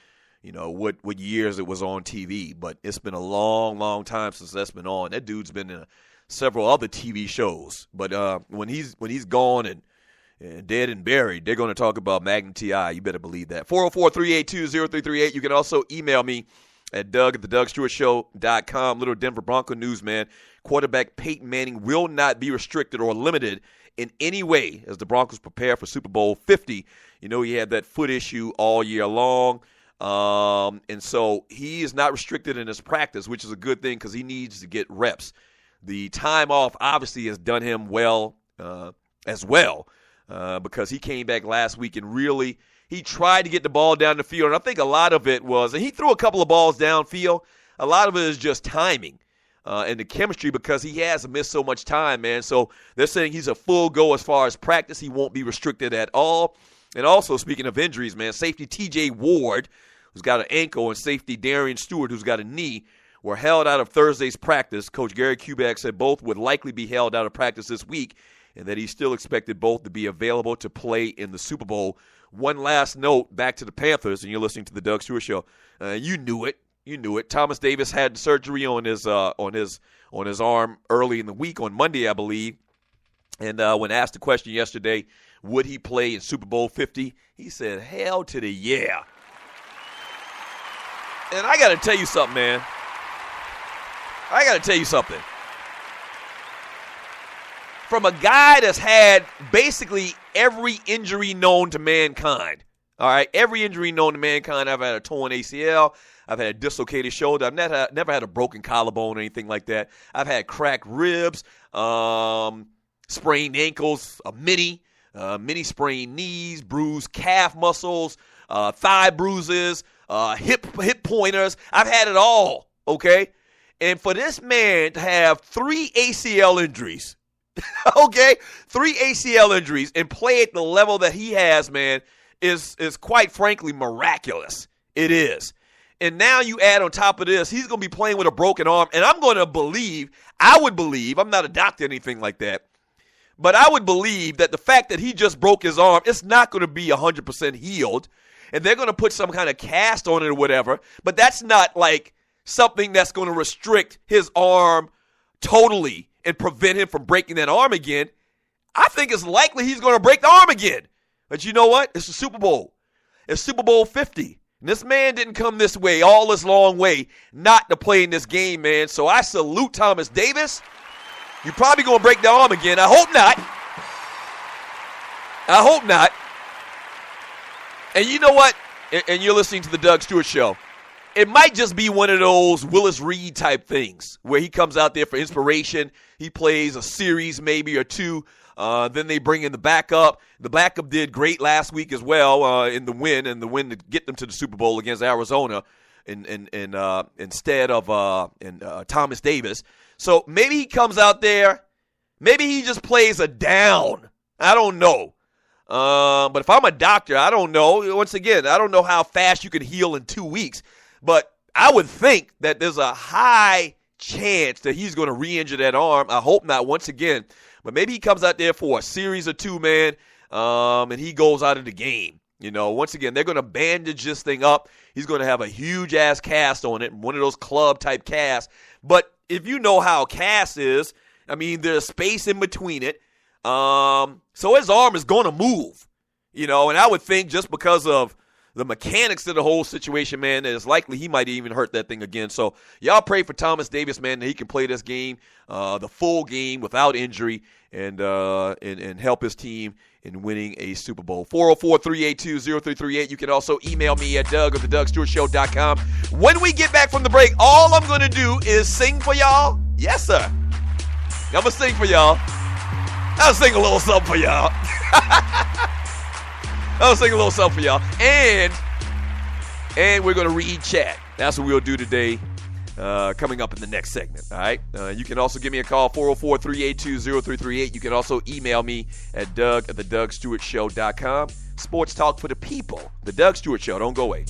you know, what years it was on TV. But it's been a long, long time since that's been on. That dude's been in several other TV shows. But when he's gone and dead and buried, they're going to talk about Magnum T.I. You better believe that. 404-382-0338. You can also email me at Doug@theDougStewartShow.com. Little Denver Bronco news, man. Quarterback Peyton Manning will not be restricted or limited in any way as the Broncos prepare for Super Bowl 50. You know, he had that foot issue all year long. And so he is not restricted in his practice, which is a good thing because he needs to get reps. The time off obviously has done him well as well because he came back last week and really he tried to get the ball down the field. And I think a lot of it was, and he threw a couple of balls downfield. A lot of it is just timing. and the chemistry because he has missed so much time, man. So they're saying he's a full go as far as practice. He won't be restricted at all. And also, speaking of injuries, man, safety T.J. Ward, who's got an ankle, and safety Doug Stewart, who's got a knee, were held out of Thursday's practice. Coach Gary Kubiak said both would likely be held out of practice this week and that he still expected both to be available to play in the Super Bowl. One last note back to the Panthers, and you're listening to the Doug Stewart Show. You knew it. You knew it. Thomas Davis had surgery on his arm early in the week on Monday, I believe. And when asked the question yesterday, would he play in Super Bowl 50, he said, hell to the yeah. And I got to tell you something, man. I got to tell you something. From a guy that's had basically every injury known to mankind, all right, every injury known to mankind. I've had a torn ACL. I've had a dislocated shoulder. I've never had a broken collarbone or anything like that. I've had cracked ribs, sprained ankles, many sprained knees, bruised calf muscles, thigh bruises, hip pointers. I've had it all, okay? And for this man to have 3 ACL injuries, okay, 3 ACL injuries and play at the level that he has, man, is quite frankly miraculous. It is. And now you add on top of this, he's going to be playing with a broken arm. And I'm going to believe, I'm not a doctor or anything like that, but I would believe that the fact that he just broke his arm, it's not going to be 100% healed. And they're going to put some kind of cast on it or whatever. But that's not like something that's going to restrict his arm totally and prevent him from breaking that arm again. I think it's likely he's going to break the arm again. But you know what? It's the Super Bowl. It's Super Bowl 50. And this man didn't come this way, all this long way, not to play in this game, man. So I salute Thomas Davis. You're probably going to break the arm again. I hope not. I hope not. And you know what? And you're listening to the Doug Stewart Show. It might just be one of those Willis Reed type things where he comes out there for inspiration. He plays a series maybe or two. Then they bring in the backup. The backup did great last week as well in the win to get them to the Super Bowl against Arizona instead of Thomas Davis. So maybe he comes out there. Maybe he just plays a down. I don't know. But if I'm a doctor, I don't know. Once again, I don't know how fast you can heal in 2 weeks. But I would think that there's a high chance that he's going to re-injure that arm. I hope not once again. But maybe he comes out there for a series or two, man, and he goes out of the game. You know, once again, they're going to bandage this thing up. He's going to have a huge-ass cast on it, one of those club-type casts. But if you know how a cast is, I mean, there's space in between it. So his arm is going to move, you know, and I would think just because of the mechanics of the whole situation, man, it's likely he might even hurt that thing again. So y'all pray for Thomas Davis, man, that he can play this game, the full game without injury, and help his team in winning a Super Bowl. 404-382-0338. You can also email me at Doug at theDougStewartShow.com. When we get back from the break, all I'm going to do is sing for y'all. Yes, sir. I'm going to sing for y'all. I'll sing a little something for y'all. I'll sing a little something for y'all. And we're going to read chat. That's what we'll do today coming up in the next segment. All right? You can also give me a call, 404-382-0338. You can also email me at Doug at theDougStewartShow.com. Sports talk for the people. The Doug Stewart Show. Don't go away.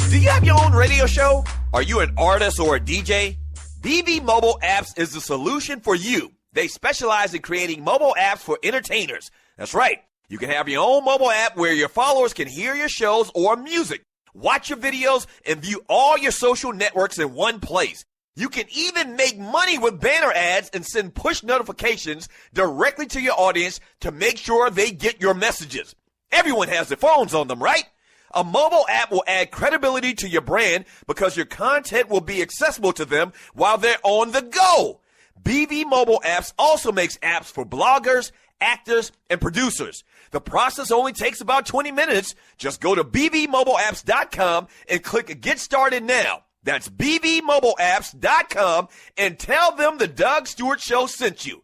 Do you have your own radio show? Are you an artist or a DJ? BV Mobile Apps is the solution for you. They specialize in creating mobile apps for entertainers. That's right. You can have your own mobile app where your followers can hear your shows or music, watch your videos, and view all your social networks in one place. You can even make money with banner ads and send push notifications directly to your audience to make sure they get your messages. Everyone has their phones on them, right? A mobile app will add credibility to your brand because your content will be accessible to them while they're on the go. BV Mobile Apps also makes apps for bloggers, actors, and producers. The process only takes about 20 minutes. Just go to bvmobileapps.com and click Get Started Now. That's bbmobileapps.com and tell them the Doug Stewart Show sent you.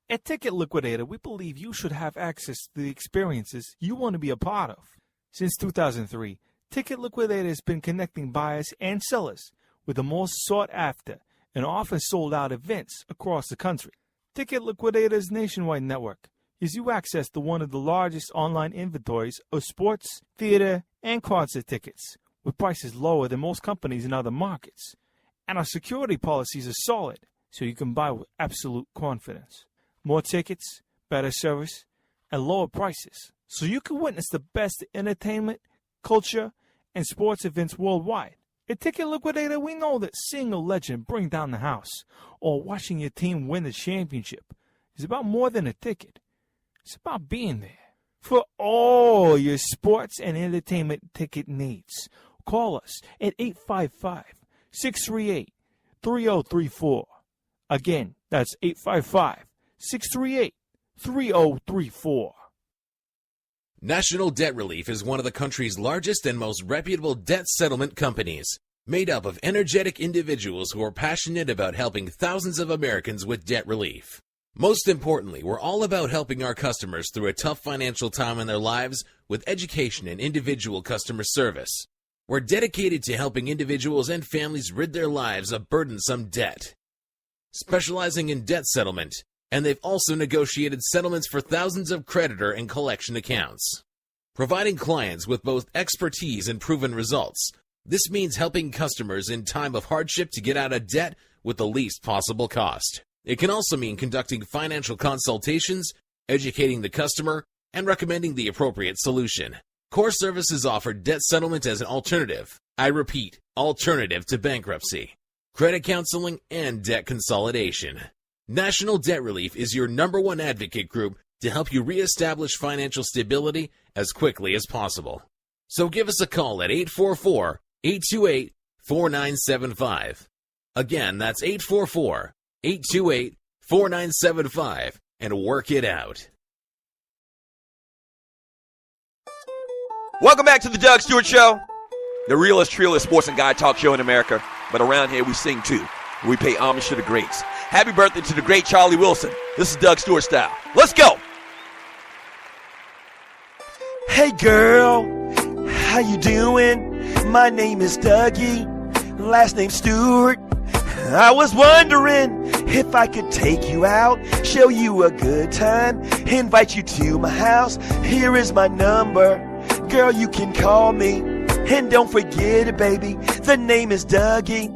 At Ticket Liquidator, we believe you should have access to the experiences you want to be a part of. Since 2003, Ticket Liquidator has been connecting buyers and sellers with the most sought-after and often sold-out events across the country. Ticket Liquidator's nationwide network gives you access to one of the largest online inventories of sports, theater, and concert tickets, with prices lower than most companies in other markets. And our security policies are solid, so you can buy with absolute confidence. More tickets, better service, and lower prices, so you can witness the best entertainment, culture, and sports events worldwide. At Ticket Liquidator, we know that seeing a legend bring down the house or watching your team win the championship is about more than a ticket. It's about being there. For all your sports and entertainment ticket needs, call us at 855-638-3034. Again, that's 855-638-3034. National Debt Relief is one of the country's largest and most reputable debt settlement companies, made up of energetic individuals who are passionate about helping thousands of Americans with debt relief. Most importantly, we're all about helping our customers through a tough financial time in their lives with education and individual customer service. We're dedicated to helping individuals and families rid their lives of burdensome debt. Specializing in debt settlement, and they've also negotiated settlements for thousands of creditor and collection accounts. Providing clients with both expertise and proven results, this means helping customers in time of hardship to get out of debt with the least possible cost. It can also mean conducting financial consultations, educating the customer, and recommending the appropriate solution. Core Services offer debt settlement as an alternative. I repeat, alternative to bankruptcy, credit counseling, and debt consolidation. National Debt Relief is your #1 advocate group to help you reestablish financial stability as quickly as possible. So give us a call at 844-828-4975. Again, that's 844-828-4975 and work it out. Welcome back to the Doug Stewart Show, the realest, trillest sports and guy talk show in America. But around here we sing too. We pay homage to the greats. Happy birthday to the great Charlie Wilson. This is Doug Stewart style. Let's go. Hey girl, how you doing? My name is Dougie, last name Stewart. I was wondering if I could take you out, show you a good time, invite you to my house. Here is my number, girl, you can call me. And don't forget it, baby, the name is Dougie.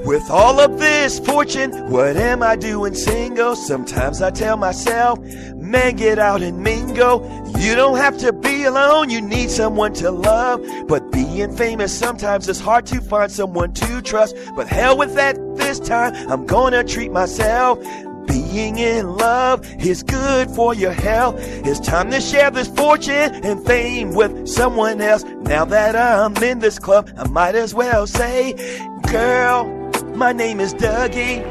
With all of this fortune, what am I doing single? Sometimes I tell myself, man, get out and mingle. You don't have to be alone, you need someone to love. But being famous, sometimes it's hard to find someone to trust. But hell with that, this time I'm gonna treat myself. Being in love is good for your health. It's time to share this fortune and fame with someone else. Now that I'm in this club, I might as well say, girl, my name is Dougie,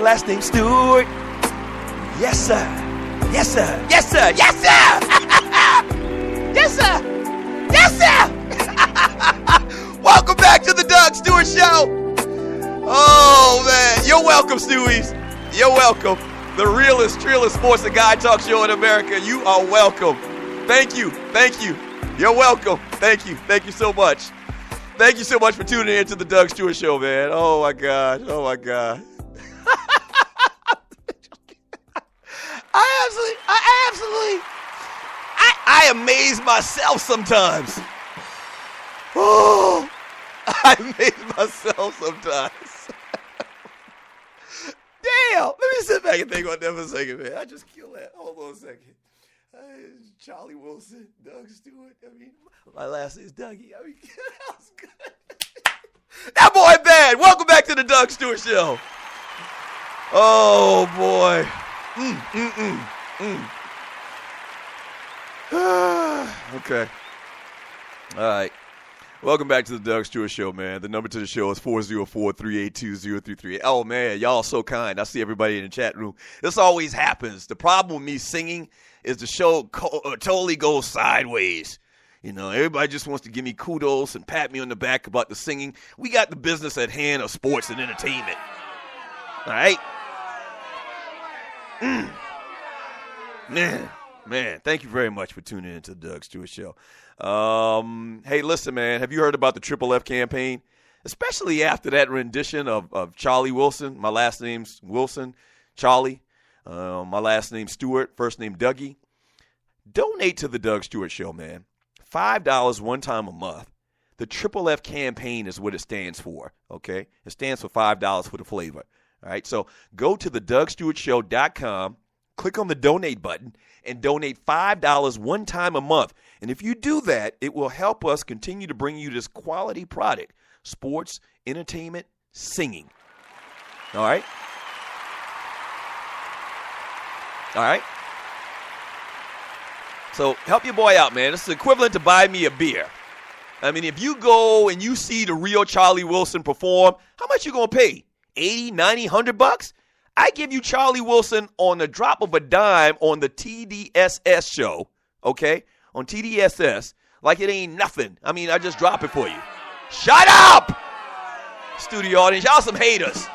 last name Stewart. Yes, sir. Yes, sir. Yes, sir. Yes, sir. Yes, sir. Yes, sir. Welcome back to the Doug Stewart Show. Oh, man. You're welcome, Stewies. You're welcome. The realest, trillest sports and guy talk show in America. You are welcome. Thank you. Thank you. You're welcome. Thank you. Thank you so much. Thank you so much for tuning in to the Doug Stewart Show, man. Oh, my gosh. Oh, my God. I amaze myself sometimes. Oh, I amaze myself sometimes. Damn. Let me sit back and think about that for a second, man. I just killed that. Hold on a second. Charlie Wilson, Doug Stewart. I mean, my last name is Dougie. I mean, that was good. That boy bad. Welcome back to the Doug Stewart Show. Oh, boy. Okay. All right. Welcome back to the Doug Stewart Show, man. The number to the show is 404-382-0338. Oh, man, y'all so kind. I see everybody in the chat room. This always happens. The problem with me singing is the show totally goes sideways. You know, everybody just wants to give me kudos and pat me on the back about the singing. We got the business at hand of sports and entertainment. All right? Man, thank you very much for tuning in to the Doug Stewart Show. Hey, listen, man, have you heard about the Triple F campaign? Especially after that rendition of Charlie Wilson. My last name's Wilson, Charlie. My last name's Stewart, first name Dougie. Donate to the Doug Stewart Show, man. $5 one time a month. The Triple F campaign is what it stands for, okay? It stands for $5 for the flavor, all right? So go to thedougstewartshow.com, click on the donate button, and donate $5 one time a month. And if you do that, it will help us continue to bring you this quality product, sports, entertainment, singing, all right? All right? So help your boy out, man. It's equivalent to buy me a beer. I mean, if you go and you see the real Charlie Wilson perform, how much you going to pay? 80, 90, 100 bucks? I give you Charlie Wilson on the drop of a dime on the TDSS show, okay? On TDSS, like it ain't nothing. I mean, I just drop it for you. Shut up! Studio audience, y'all some haters.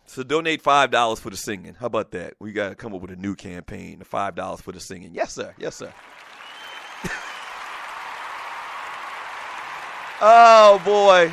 So donate $5 for the singing. How about that? We got to come up with a new campaign, the $5 for the singing. Yes, sir. Yes, sir. Oh, boy.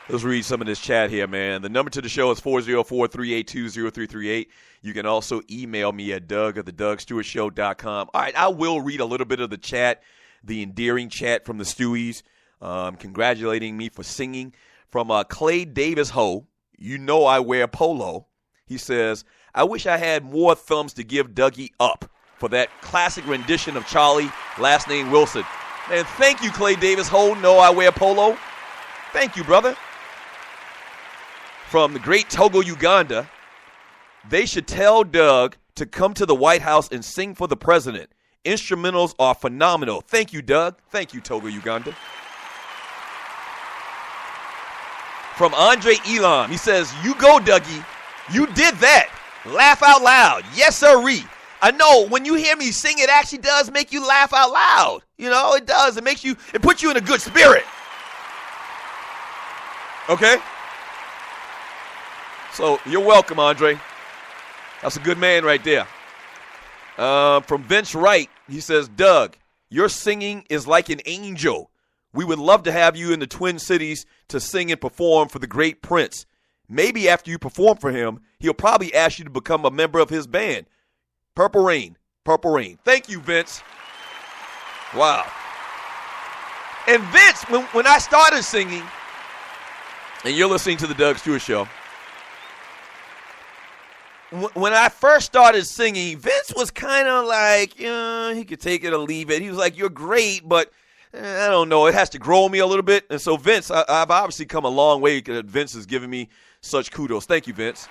Let's read some of this chat here, man. The number to the show is 404-382-0338. You can also email me at doug@thedougstewartshow.com. All right, I will read a little bit of the chat, the endearing chat from the Stewies. Congratulating me for singing. From Clay Davis Ho, you know I wear polo. He says, I wish I had more thumbs to give Dougie up for that classic rendition of Charlie, last name Wilson. Man, thank you, Clay Davis Ho, know I wear polo. Thank you, brother. From the great Togo, Uganda, they should tell Doug to come to the White House and sing for the president. Instrumentals are phenomenal. Thank you, Doug. Thank you, Togo, Uganda. From Andre Elam, he says, you go, Dougie. You did that. Laugh out loud. Yes, sirree. I know when you hear me sing, it actually does make you laugh out loud. You know, it does. It puts you in a good spirit. Okay? So you're welcome, Andre. That's a good man right there. From Vince Wright, he says, Doug, your singing is like an angel. We would love to have you in the Twin Cities to sing and perform for the great Prince. Maybe after you perform for him, he'll probably ask you to become a member of his band. Purple Rain, Purple Rain. Thank you, Vince. Wow. And Vince, when I started singing, and you're listening to the Doug Stewart Show, when I first started singing, Vince was kind of like, he could take it or leave it. He was like, you're great, but I don't know. It has to grow on me a little bit. And so, Vince, I've obviously come a long way because Vince has given me such kudos. Thank you, Vince.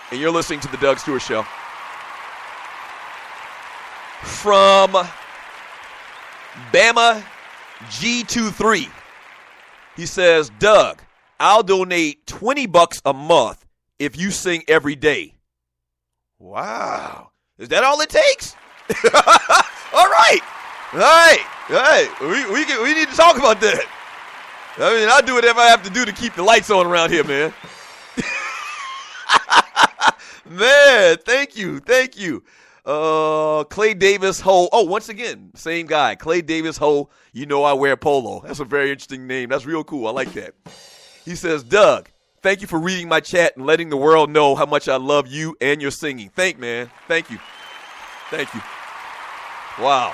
And you're listening to the Doug Stewart Show. From Bama G23, he says, Doug, I'll donate $20 a month if you sing every day. Wow. Is that all it takes? All right. All right. All right. We need to talk about that. I mean, I'll do whatever I have to do to keep the lights on around here, man. Man, thank you. Thank you. Clay Davis Ho. Oh, once again, same guy. Clay Davis Ho, you know I wear polo. That's a very interesting name. That's real cool. I like that. He says, Doug, thank you for reading my chat and letting the world know how much I love you and your singing. Thank you. Thank you. Wow.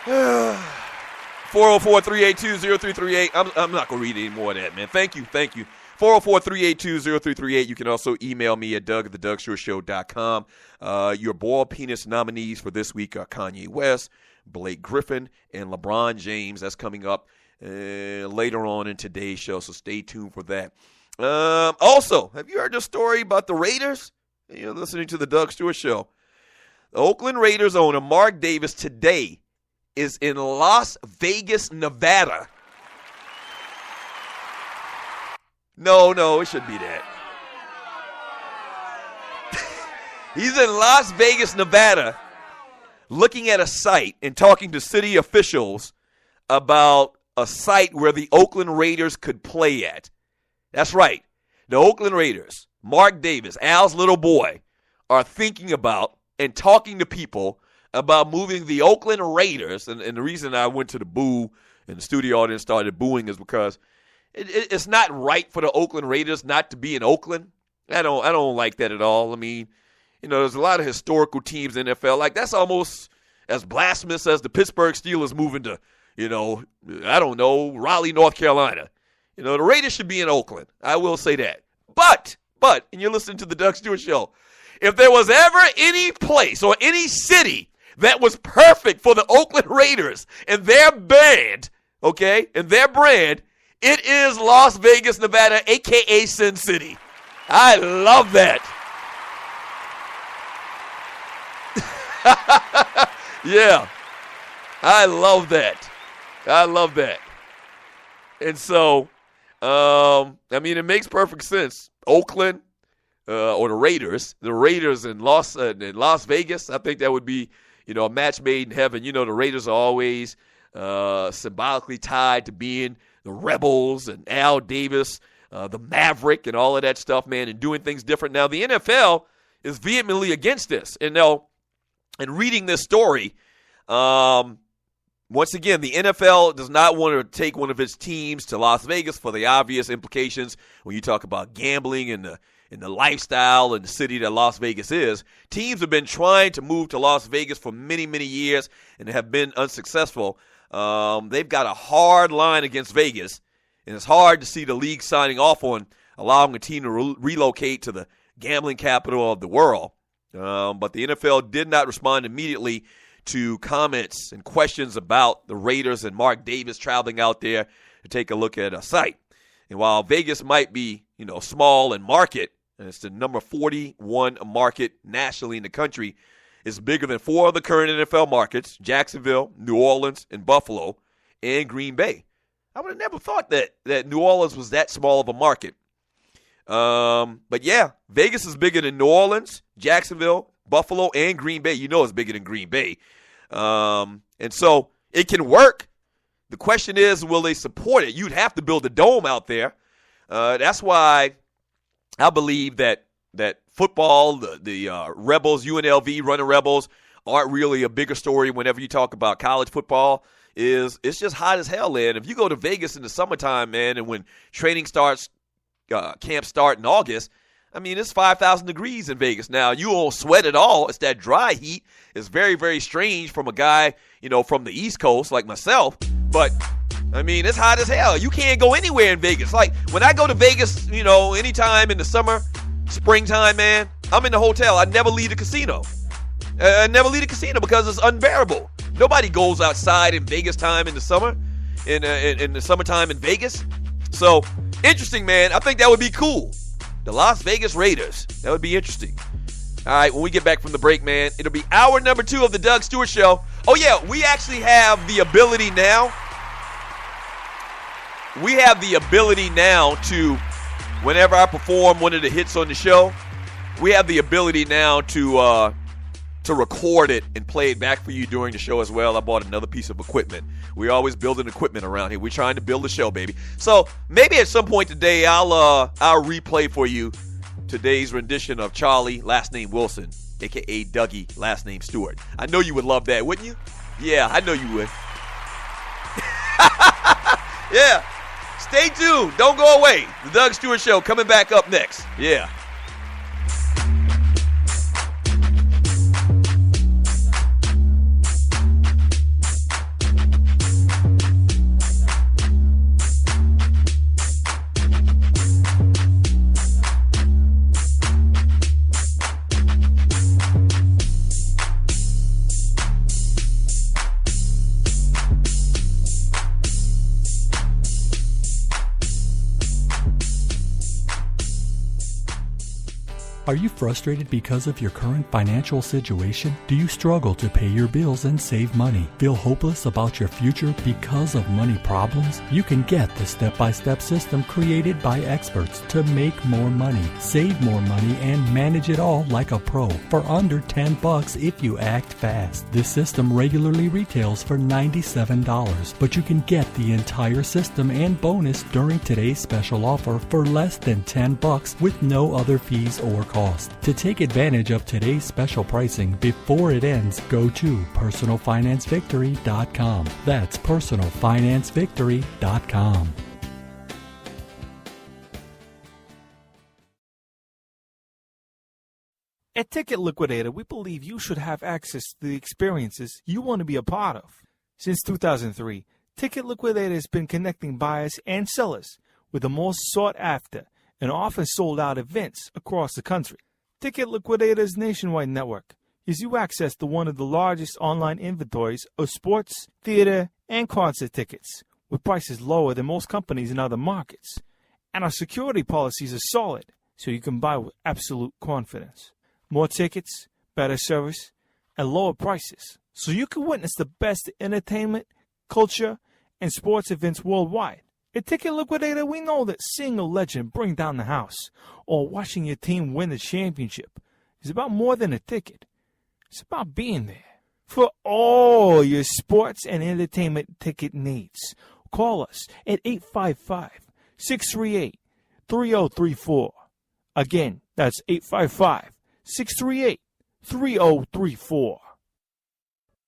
404-382-0338. I'm not going to read any more of that, man. Thank you. 404-382-0338. You can also email me at doug@thedougstewartshow.com. Your ball penis nominees for this week are Kanye West, Blake Griffin, and LeBron James. That's coming up later on in today's show, so stay tuned for that. Also, have you heard the story about the Raiders? You're listening to the Doug Stewart Show. The Oakland Raiders owner Mark Davis today is in Las Vegas, Nevada. No, it should be that. He's in Las Vegas, Nevada, looking at a site and talking to city officials about a site where the Oakland Raiders could play at. That's right. The Oakland Raiders, Mark Davis, Al's little boy, are thinking about and talking to people about moving the Oakland Raiders. And the reason I went to the boo and the studio audience started booing is because it's not right for the Oakland Raiders not to be in Oakland. I don't like that at all. I mean, there's a lot of historical teams in the NFL. Like, that's almost as blasphemous as the Pittsburgh Steelers moving to, Raleigh, North Carolina. The Raiders should be in Oakland. I will say that. But, and you're listening to the Doug Stewart Show, if there was ever any place or any city that was perfect for the Oakland Raiders and their band, okay, and their brand, it is Las Vegas, Nevada, a.k.a. Sin City. I love that. Yeah, I love that. And so, it makes perfect sense. Oakland or the Raiders in Las Vegas, I think that would be, a match made in heaven. The Raiders are always symbolically tied to being the Rebels and Al Davis, the Maverick, and all of that stuff, man, and doing things different. Now, the NFL is vehemently against this. And reading this story, once again, the NFL does not want to take one of its teams to Las Vegas for the obvious implications when you talk about gambling and the lifestyle and the city that Las Vegas is. Teams have been trying to move to Las Vegas for many, many years and have been unsuccessful. They've got a hard line against Vegas, and it's hard to see the league signing off on allowing a team to relocate to the gambling capital of the world. But the NFL did not respond immediately to comments and questions about the Raiders and Mark Davis traveling out there to take a look at a site. And while Vegas might be, small in market, and it's the number 41 market nationally in the country, it's bigger than 4 of the current NFL markets: Jacksonville, New Orleans, and Buffalo, and Green Bay. I would have never thought that New Orleans was that small of a market. But yeah, Vegas is bigger than New Orleans, Jacksonville, Buffalo, and Green Bay. It's bigger than Green Bay. And so it can work. The question is, will they support it? You'd have to build a dome out there. That's why I believe that football, the Rebels, UNLV running Rebels, aren't really a bigger story whenever you talk about college football. It's just hot as hell, man. If you go to Vegas in the summertime, man, and when training starts, camps start in August, it's 5,000 degrees in Vegas. Now, you won't sweat at all. It's that dry heat. It's very, very strange from a guy, from the East Coast like myself. But, it's hot as hell. You can't go anywhere in Vegas. Like, when I go to Vegas, anytime in the summer, springtime, man, I'm in the hotel. I never leave the casino. I never leave the casino because it's unbearable. Nobody goes outside in Vegas time in the summer, in the summertime in Vegas. So, interesting, man. I think that would be cool. The Las Vegas Raiders. That would be interesting. All right, when we get back from the break, man, it'll be hour number 2 of the Doug Stewart Show. Oh, yeah, we actually have the ability now. We have the ability now to, whenever I perform one of the hits on the show, we have the ability now to record it and play it back for you during the show as well. I bought another piece of equipment. We're always building equipment around here. We're trying to build a show, baby. So maybe at some point today, I'll replay for you today's rendition of Charlie, last name Wilson, a.k.a. Dougie, last name Stewart. I know you would love that, wouldn't you? Yeah, I know you would. Yeah. Stay tuned. Don't go away. The Doug Stewart Show coming back up next. Yeah. Are you frustrated because of your current financial situation? Do you struggle to pay your bills and save money? Feel hopeless about your future because of money problems? You can get the step-by-step system created by experts to make more money, save more money, and manage it all like a pro for under $10 if you act fast. This system regularly retails for $97, but you can get the entire system and bonus during today's special offer for less than $10 with no other fees or cost. To take advantage of today's special pricing before it ends, go to personalfinancevictory.com. That's personalfinancevictory.com. At Ticket Liquidator, we believe you should have access to the experiences you want to be a part of. Since 2003, Ticket Liquidator has been connecting buyers and sellers with the most sought-after and often sold-out events across the country. Ticket Liquidator's nationwide network gives you access to one of the largest online inventories of sports, theater, and concert tickets, with prices lower than most companies in other markets. And our security policies are solid, so you can buy with absolute confidence. More tickets, better service, and lower prices, so you can witness the best entertainment, culture, and sports events worldwide. At Ticket Liquidator, we know that seeing a legend bring down the house or watching your team win the championship is about more than a ticket. It's about being there. For all your sports and entertainment ticket needs, call us at 855-638-3034. Again, that's 855-638-3034.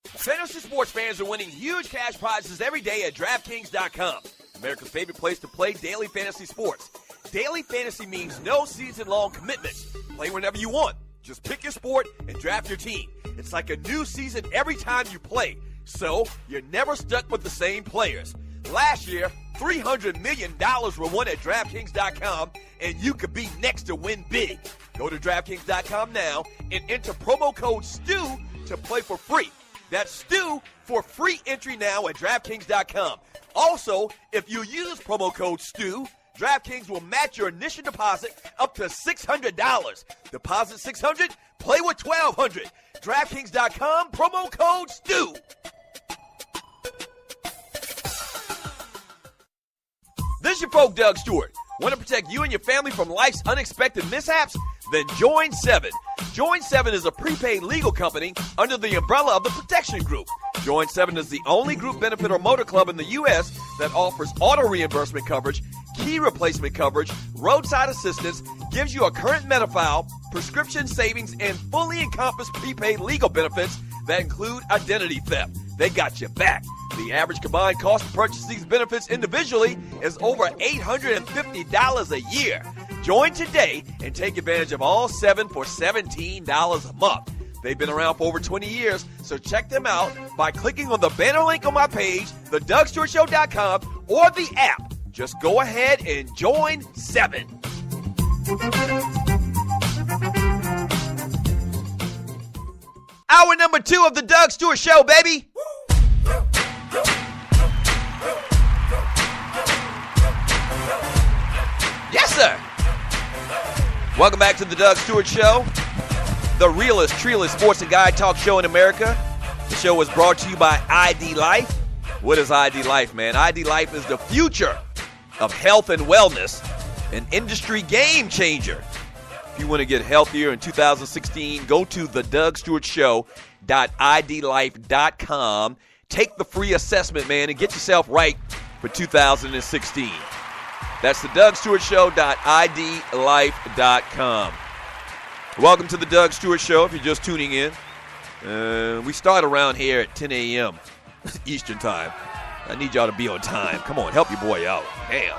Fantasy sports fans are winning huge cash prizes every day at DraftKings.com. America's favorite place to play daily fantasy sports. Daily fantasy means no season-long commitments. Play whenever you want. Just pick your sport and draft your team. It's like a new season every time you play, so you're never stuck with the same players. Last year, $300 million were won at DraftKings.com, and you could be next to win big. Go to DraftKings.com now and enter promo code STU to play for free. That's STU for free entry now at DraftKings.com. Also, if you use promo code STU, DraftKings will match your initial deposit up to $600. Deposit $600, play with $1,200. DraftKings.com, promo code STU. This is your folk, Doug Stewart. Want to protect you and your family from life's unexpected mishaps? Then join 7. Join 7 is a prepaid legal company under the umbrella of the Protection Group. Join 7 is the only group benefit or motor club in the U.S. that offers auto reimbursement coverage, key replacement coverage, roadside assistance, gives you a current Medi-File, prescription savings, and fully encompassed prepaid legal benefits that include identity theft. They got your back. The average combined cost to purchase these benefits individually is over $850 a year. Join today and take advantage of all 7 for $17 a month. They've been around for over 20 years, so check them out by clicking on the banner link on my page, thedougstewartshow.com, or the app. Just go ahead and join 7. Hour number 2 of the Doug Stewart Show, baby. Yes, sir. Welcome back to the Doug Stewart Show, the realest, treeless sports and guide talk show in America. The show is brought to you by ID Life. What is ID Life, man? ID Life is the future of health and wellness, an industry game changer. If you want to get healthier in 2016, go to thedougstewartshow.idlife.com. Take the free assessment, man, and get yourself right for 2016. That's the DougStewartShow.idlife.com. Welcome to the Doug Stewart Show. If you're just tuning in, we start around here at 10 a.m. Eastern Time. I need y'all to be on time. Come on, help your boy out. Damn.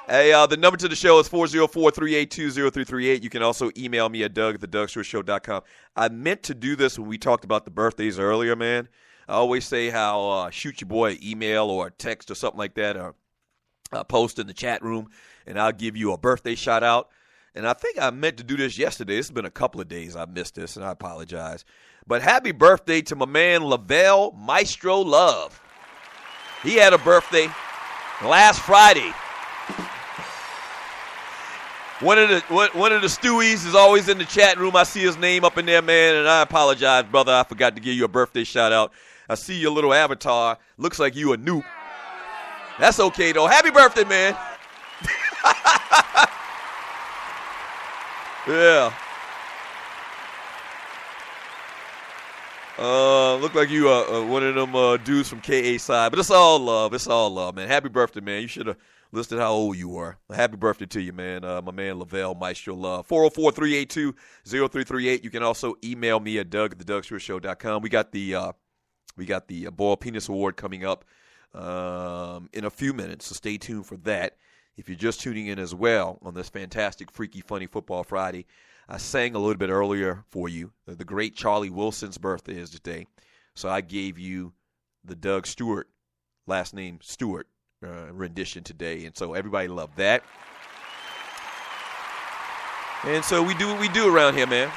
Hey, the number to the show is 404-382-0338. You can also email me at doug@thedougstewartshow.com. I meant to do this when we talked about the birthdays earlier, man. I always say how shoot your boy an email or a text or something like that, or post in the chat room, and I'll give you a birthday shout out. And I think I meant to do this yesterday. It's been a couple of days I missed this, and I apologize. But happy birthday to my man Lavelle Maestro Love. He had a birthday last Friday. One of the Stewies is always in the chat room. I see his name up in there, man, and I apologize, brother. I forgot to give you a birthday shout-out. I see your little avatar. Looks like you a noob. That's okay, though. Happy birthday, man. Yeah. Look like you one of them dudes from KA side, but it's all love. It's all love, man. Happy birthday, man. You should have listed how old you were. Happy birthday to you, man. My man Lavelle Maestro Love. 404-382-0338. You can also email me at doug@thedougshow.com. We got the Boiled Penis Award coming up in a few minutes, so stay tuned for that. If you're just tuning in as well on this fantastic, freaky, funny Football Friday, I sang a little bit earlier for you. The great Charlie Wilson's birthday is today, so I gave you the Doug Stewart, last name Stewart, rendition today, and so everybody loved that. And so we do what we do around here, man.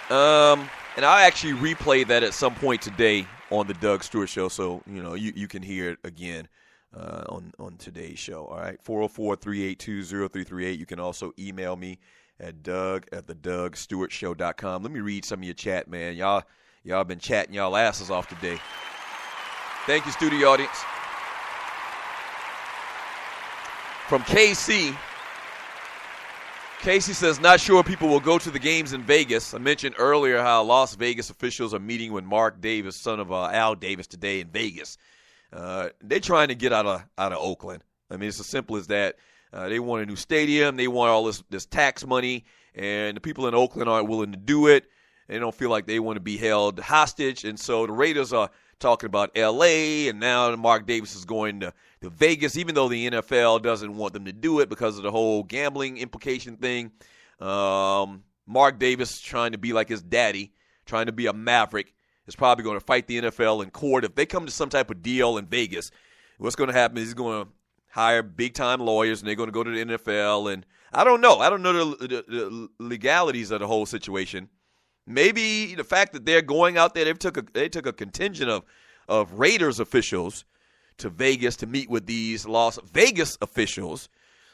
And I'll actually replay that at some point today on the Doug Stewart Show, so you can hear it again on today's show. All right, 404-382-0338. You can also email me at doug@thedougsstewartshow.com. Let me read some of your chat, man. Y'all been chatting y'all asses off today. Thank you, studio audience. From KC. Casey says, not sure people will go to the games in Vegas. I mentioned earlier how Las Vegas officials are meeting with Mark Davis, son of Al Davis, today in Vegas. They're trying to get out of Oakland. I mean, it's as simple as that. They want a new stadium. They want all this tax money, and the people in Oakland aren't willing to do it. They don't feel like they want to be held hostage, and so the Raiders are talking about L.A., and now Mark Davis is going to Vegas, even though the NFL doesn't want them to do it because of the whole gambling implication thing. Mark Davis, trying to be like his daddy, trying to be a maverick, is probably going to fight the NFL in court. If they come to some type of deal in Vegas, what's going to happen is he's going to hire big-time lawyers, and they're going to go to the NFL. And I don't know. I don't know the legalities of the whole situation. Maybe the fact that they're going out there, they took a contingent of Raiders officials to Vegas to meet with these Las Vegas officials.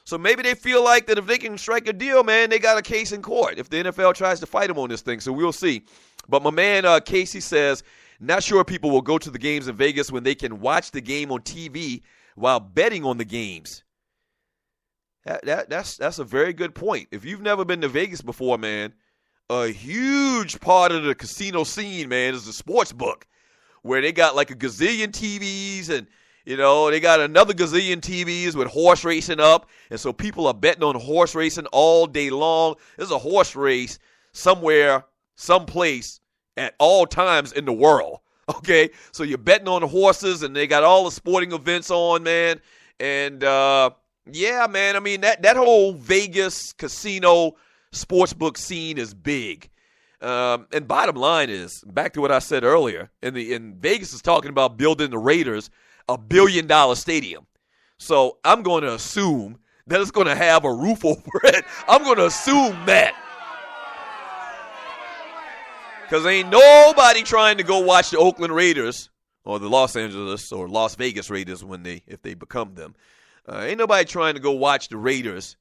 So maybe they feel like that if they can strike a deal, man, they got a case in court if the NFL tries to fight them on this thing. So we'll see. But my man Casey says, not sure people will go to the games in Vegas when they can watch the game on TV while betting on the games. That's a very good point. If you've never been to Vegas before, man, a huge part of the casino scene, man, is the sports book, where they got like a gazillion TVs, and they got another gazillion TVs with horse racing up, and so people are betting on horse racing all day long. There's a horse race somewhere, someplace, at all times in the world. Okay, so you're betting on the horses, and they got all the sporting events on, man. And yeah, man, I mean that whole Vegas casino sportsbook scene is big. And bottom line is, back to what I said earlier, in Vegas is talking about building the Raiders $1 billion stadium. So I'm going to assume that it's going to have a roof over it. I'm going to assume that. Because ain't nobody trying to go watch the Oakland Raiders or the Los Angeles or Las Vegas Raiders if they become them. Ain't nobody trying to go watch the Raiders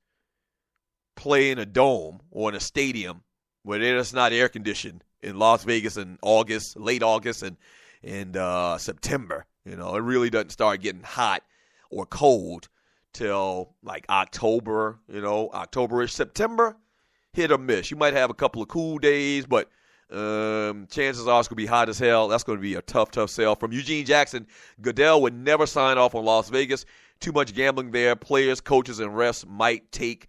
play in a dome or in a stadium where it's not air conditioned in Las Vegas in August, late August and September. It really doesn't start getting hot or cold till like October, October-ish. September, hit or miss. You might have a couple of cool days, but chances are it's going to be hot as hell. That's going to be a tough sell. From Eugene Jackson, Goodell would never sign off on Las Vegas. Too much gambling there. Players, coaches, and refs might take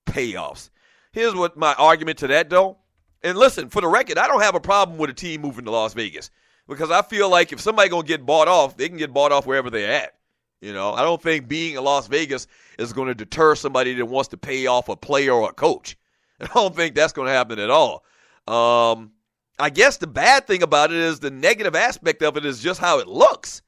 payoffs. Here's what my argument to that, though. And listen, for the record, I don't have a problem with a team moving to Las Vegas because I feel like if somebody going to get bought off, they can get bought off wherever they're at. I don't think being in Las Vegas is going to deter somebody that wants to pay off a player or a coach. I don't think that's going to happen at all. I guess the bad thing about it is the negative aspect of it is just how it looks.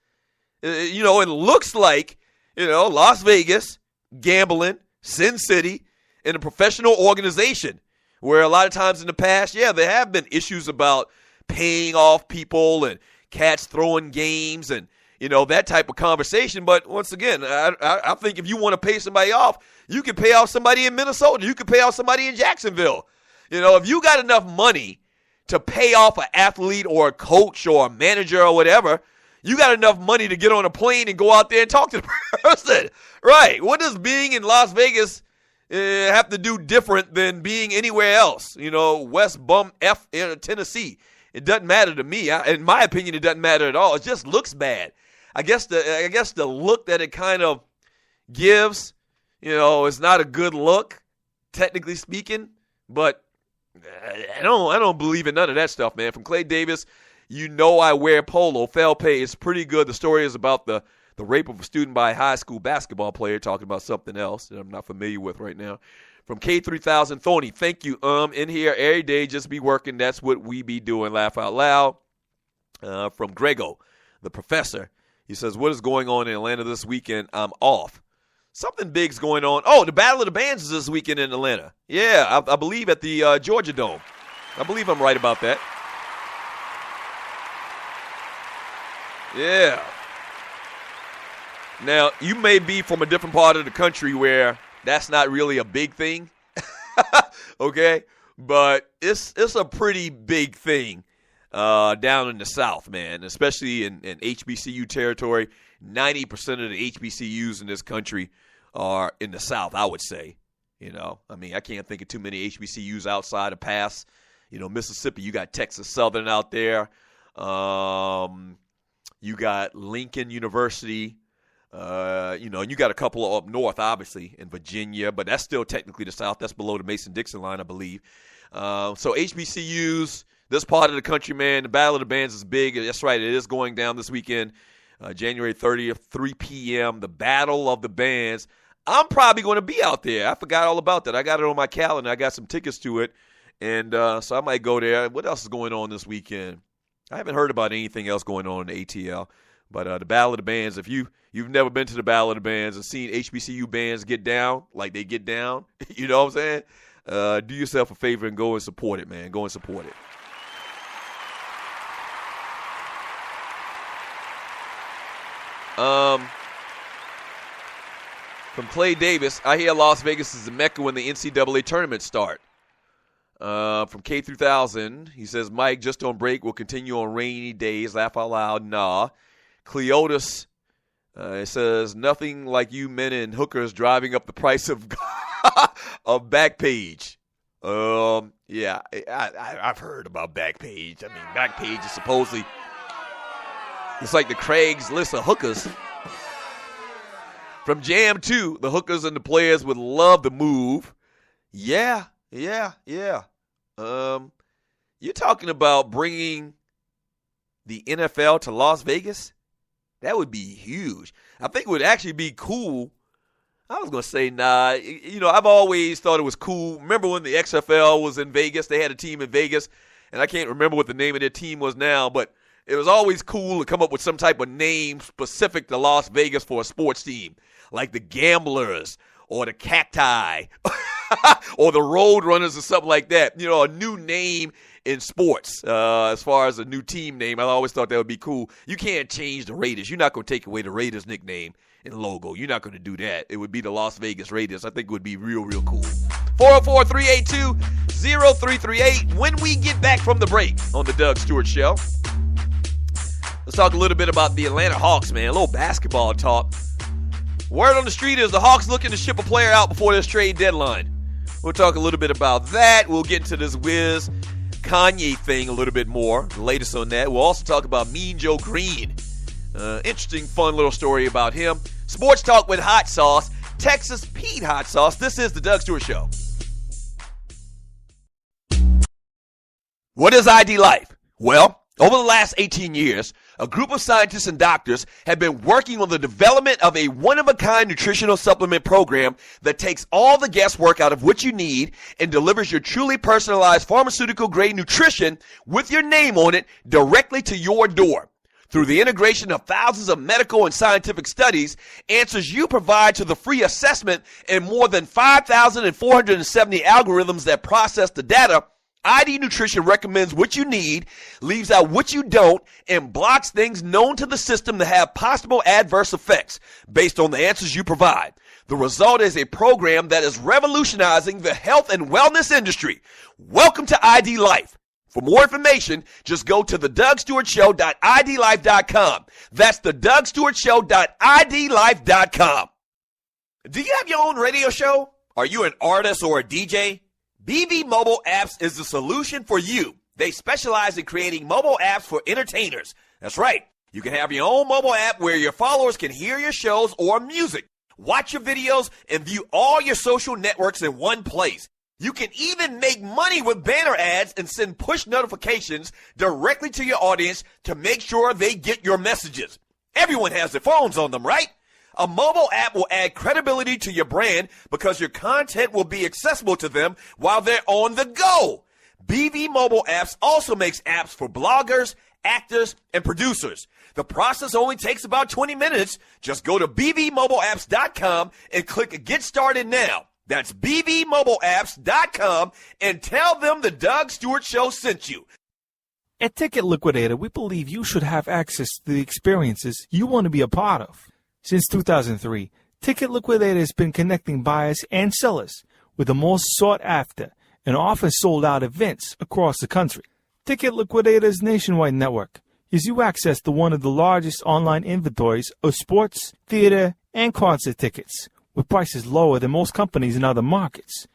It looks like, Las Vegas, gambling, Sin City, in a professional organization where a lot of times in the past, there have been issues about paying off people and cats throwing games and, that type of conversation. But once again, I think if you want to pay somebody off, you can pay off somebody in Minnesota. You can pay off somebody in Jacksonville. If you got enough money to pay off an athlete or a coach or a manager or whatever, you got enough money to get on a plane and go out there and talk to the person. Right. What does being in Las Vegas have to do different than being anywhere else? West Bum F in Tennessee. It doesn't matter to me. In my opinion, it doesn't matter at all. It just looks bad. I guess the look that it kind of gives, is not a good look, technically speaking. But I don't believe in none of that stuff, man. From Clay Davis, I wear polo. Fail pay is pretty good. The story is about the rape of a student by a high school basketball player, talking about something else that I'm not familiar with right now. From K3000, Thorny, thank you. In here every day, just be working. That's what we be doing. Laugh out loud. From Grego, the professor, he says, what is going on in Atlanta this weekend? I'm off. Something big's going on. Oh, the Battle of the Bands is this weekend in Atlanta. Yeah, I believe at the Georgia Dome. I believe I'm right about that. Yeah. Now, you may be from a different part of the country where that's not really a big thing, okay? But it's a pretty big thing down in the South, man, especially in HBCU territory. 90% of the HBCUs in this country are in the South, I would say. I can't think of too many HBCUs outside of Pass. Mississippi, you got Texas Southern out there. You got Lincoln University. And you got a couple up north, obviously, in Virginia, but that's still technically the South. That's below the Mason-Dixon line, I believe. So HBCUs, this part of the country, man, the Battle of the Bands is big. That's right, it is going down this weekend, January 30th, 3 p.m., the Battle of the Bands. I'm probably going to be out there. I forgot all about that. I got it on my calendar. I got some tickets to it, and so I might go there. What else is going on this weekend? I haven't heard about anything else going on in the ATL. But the Battle of the Bands, if you've never been to the Battle of the Bands and seen HBCU bands get down like they get down, you know what I'm saying? Do yourself a favor and go and support it, man. Go and support it. From Clay Davis, I hear Las Vegas is the Mecca when the NCAA tournaments start. From K3000, he says, Mike, just on break. We'll continue on rainy days. Laugh out loud. Nah. Cleotis, it says, nothing like you men and hookers driving up the price of of Backpage. Yeah, I've heard about Backpage. I mean, Backpage is supposedly, it's like the Craigslist of hookers. From Jam 2, the hookers and the players would love the move. Yeah. You're talking about bringing the NFL to Las Vegas? That would be huge. I think it would actually be cool. I was going to say, nah. I've always thought it was cool. Remember when the XFL was in Vegas? They had a team in Vegas, and I can't remember what the name of their team was now, but it was always cool to come up with some type of name specific to Las Vegas for a sports team, like the Gamblers or the Cacti or the Roadrunners or something like that. A new name in sports as far as a new team name. I always thought that would be cool. You can't change the Raiders. You're not going to take away the Raiders nickname and logo. You're not going to do that. It would be the Las Vegas Raiders. I think it would be real, real cool. 404-382-0338. When we get back from the break on the Doug Stewart Show, let's talk a little bit about the Atlanta Hawks, man. A little basketball talk. Word on the street is the Hawks looking to ship a player out before this trade deadline. We'll talk a little bit about that. We'll get into this Wiz Kanye thing a little bit more. The latest on that. We'll also talk about Mean Joe Green. Interesting, fun little story about him. Sports talk with Hot Sauce. Texas Pete Hot Sauce. This is the Doug Stewart Show. What is ID Life? Well, over the last 18 years, a group of scientists and doctors have been working on the development of a one-of-a-kind nutritional supplement program that takes all the guesswork out of what you need and delivers your truly personalized pharmaceutical-grade nutrition with your name on it directly to your door. Through the integration of thousands of medical and scientific studies, answers you provide to the free assessment, and more than 5,470 algorithms that process the data, ID Nutrition recommends what you need, leaves out what you don't, and blocks things known to the system to have possible adverse effects based on the answers you provide. The result is a program that is revolutionizing the health and wellness industry. Welcome to ID Life. For more information, just go to thedougstewartshow.idlife.com. That's thedougstewartshow.idlife.com. Do you have your own radio show? Are you an artist or a DJ? BB Mobile Apps is the solution for you. They specialize in creating mobile apps for entertainers. That's right. You can have your own mobile app where your followers can hear your shows or music, watch your videos, and view all your social networks in one place. You can even make money with banner ads and send push notifications directly to your audience to make sure they get your messages. Everyone has their phones on them, right? A mobile app will add credibility to your brand because your content will be accessible to them while they're on the go. BV Mobile Apps also makes apps for bloggers, actors, and producers. The process only takes about 20 minutes. Just go to bvmobileapps.com and click Get Started Now. That's bvmobileapps.com and tell them the Doug Stewart Show sent you. At Ticket Liquidator, we believe you should have access to the experiences you want to be a part of. Since 2003, Ticket Liquidator has been connecting buyers and sellers with the most sought-after and often sold-out events across the country. Ticket Liquidator's nationwide network gives you access to one of the largest online inventories of sports, theater, and concert tickets with prices lower than most companies in other markets.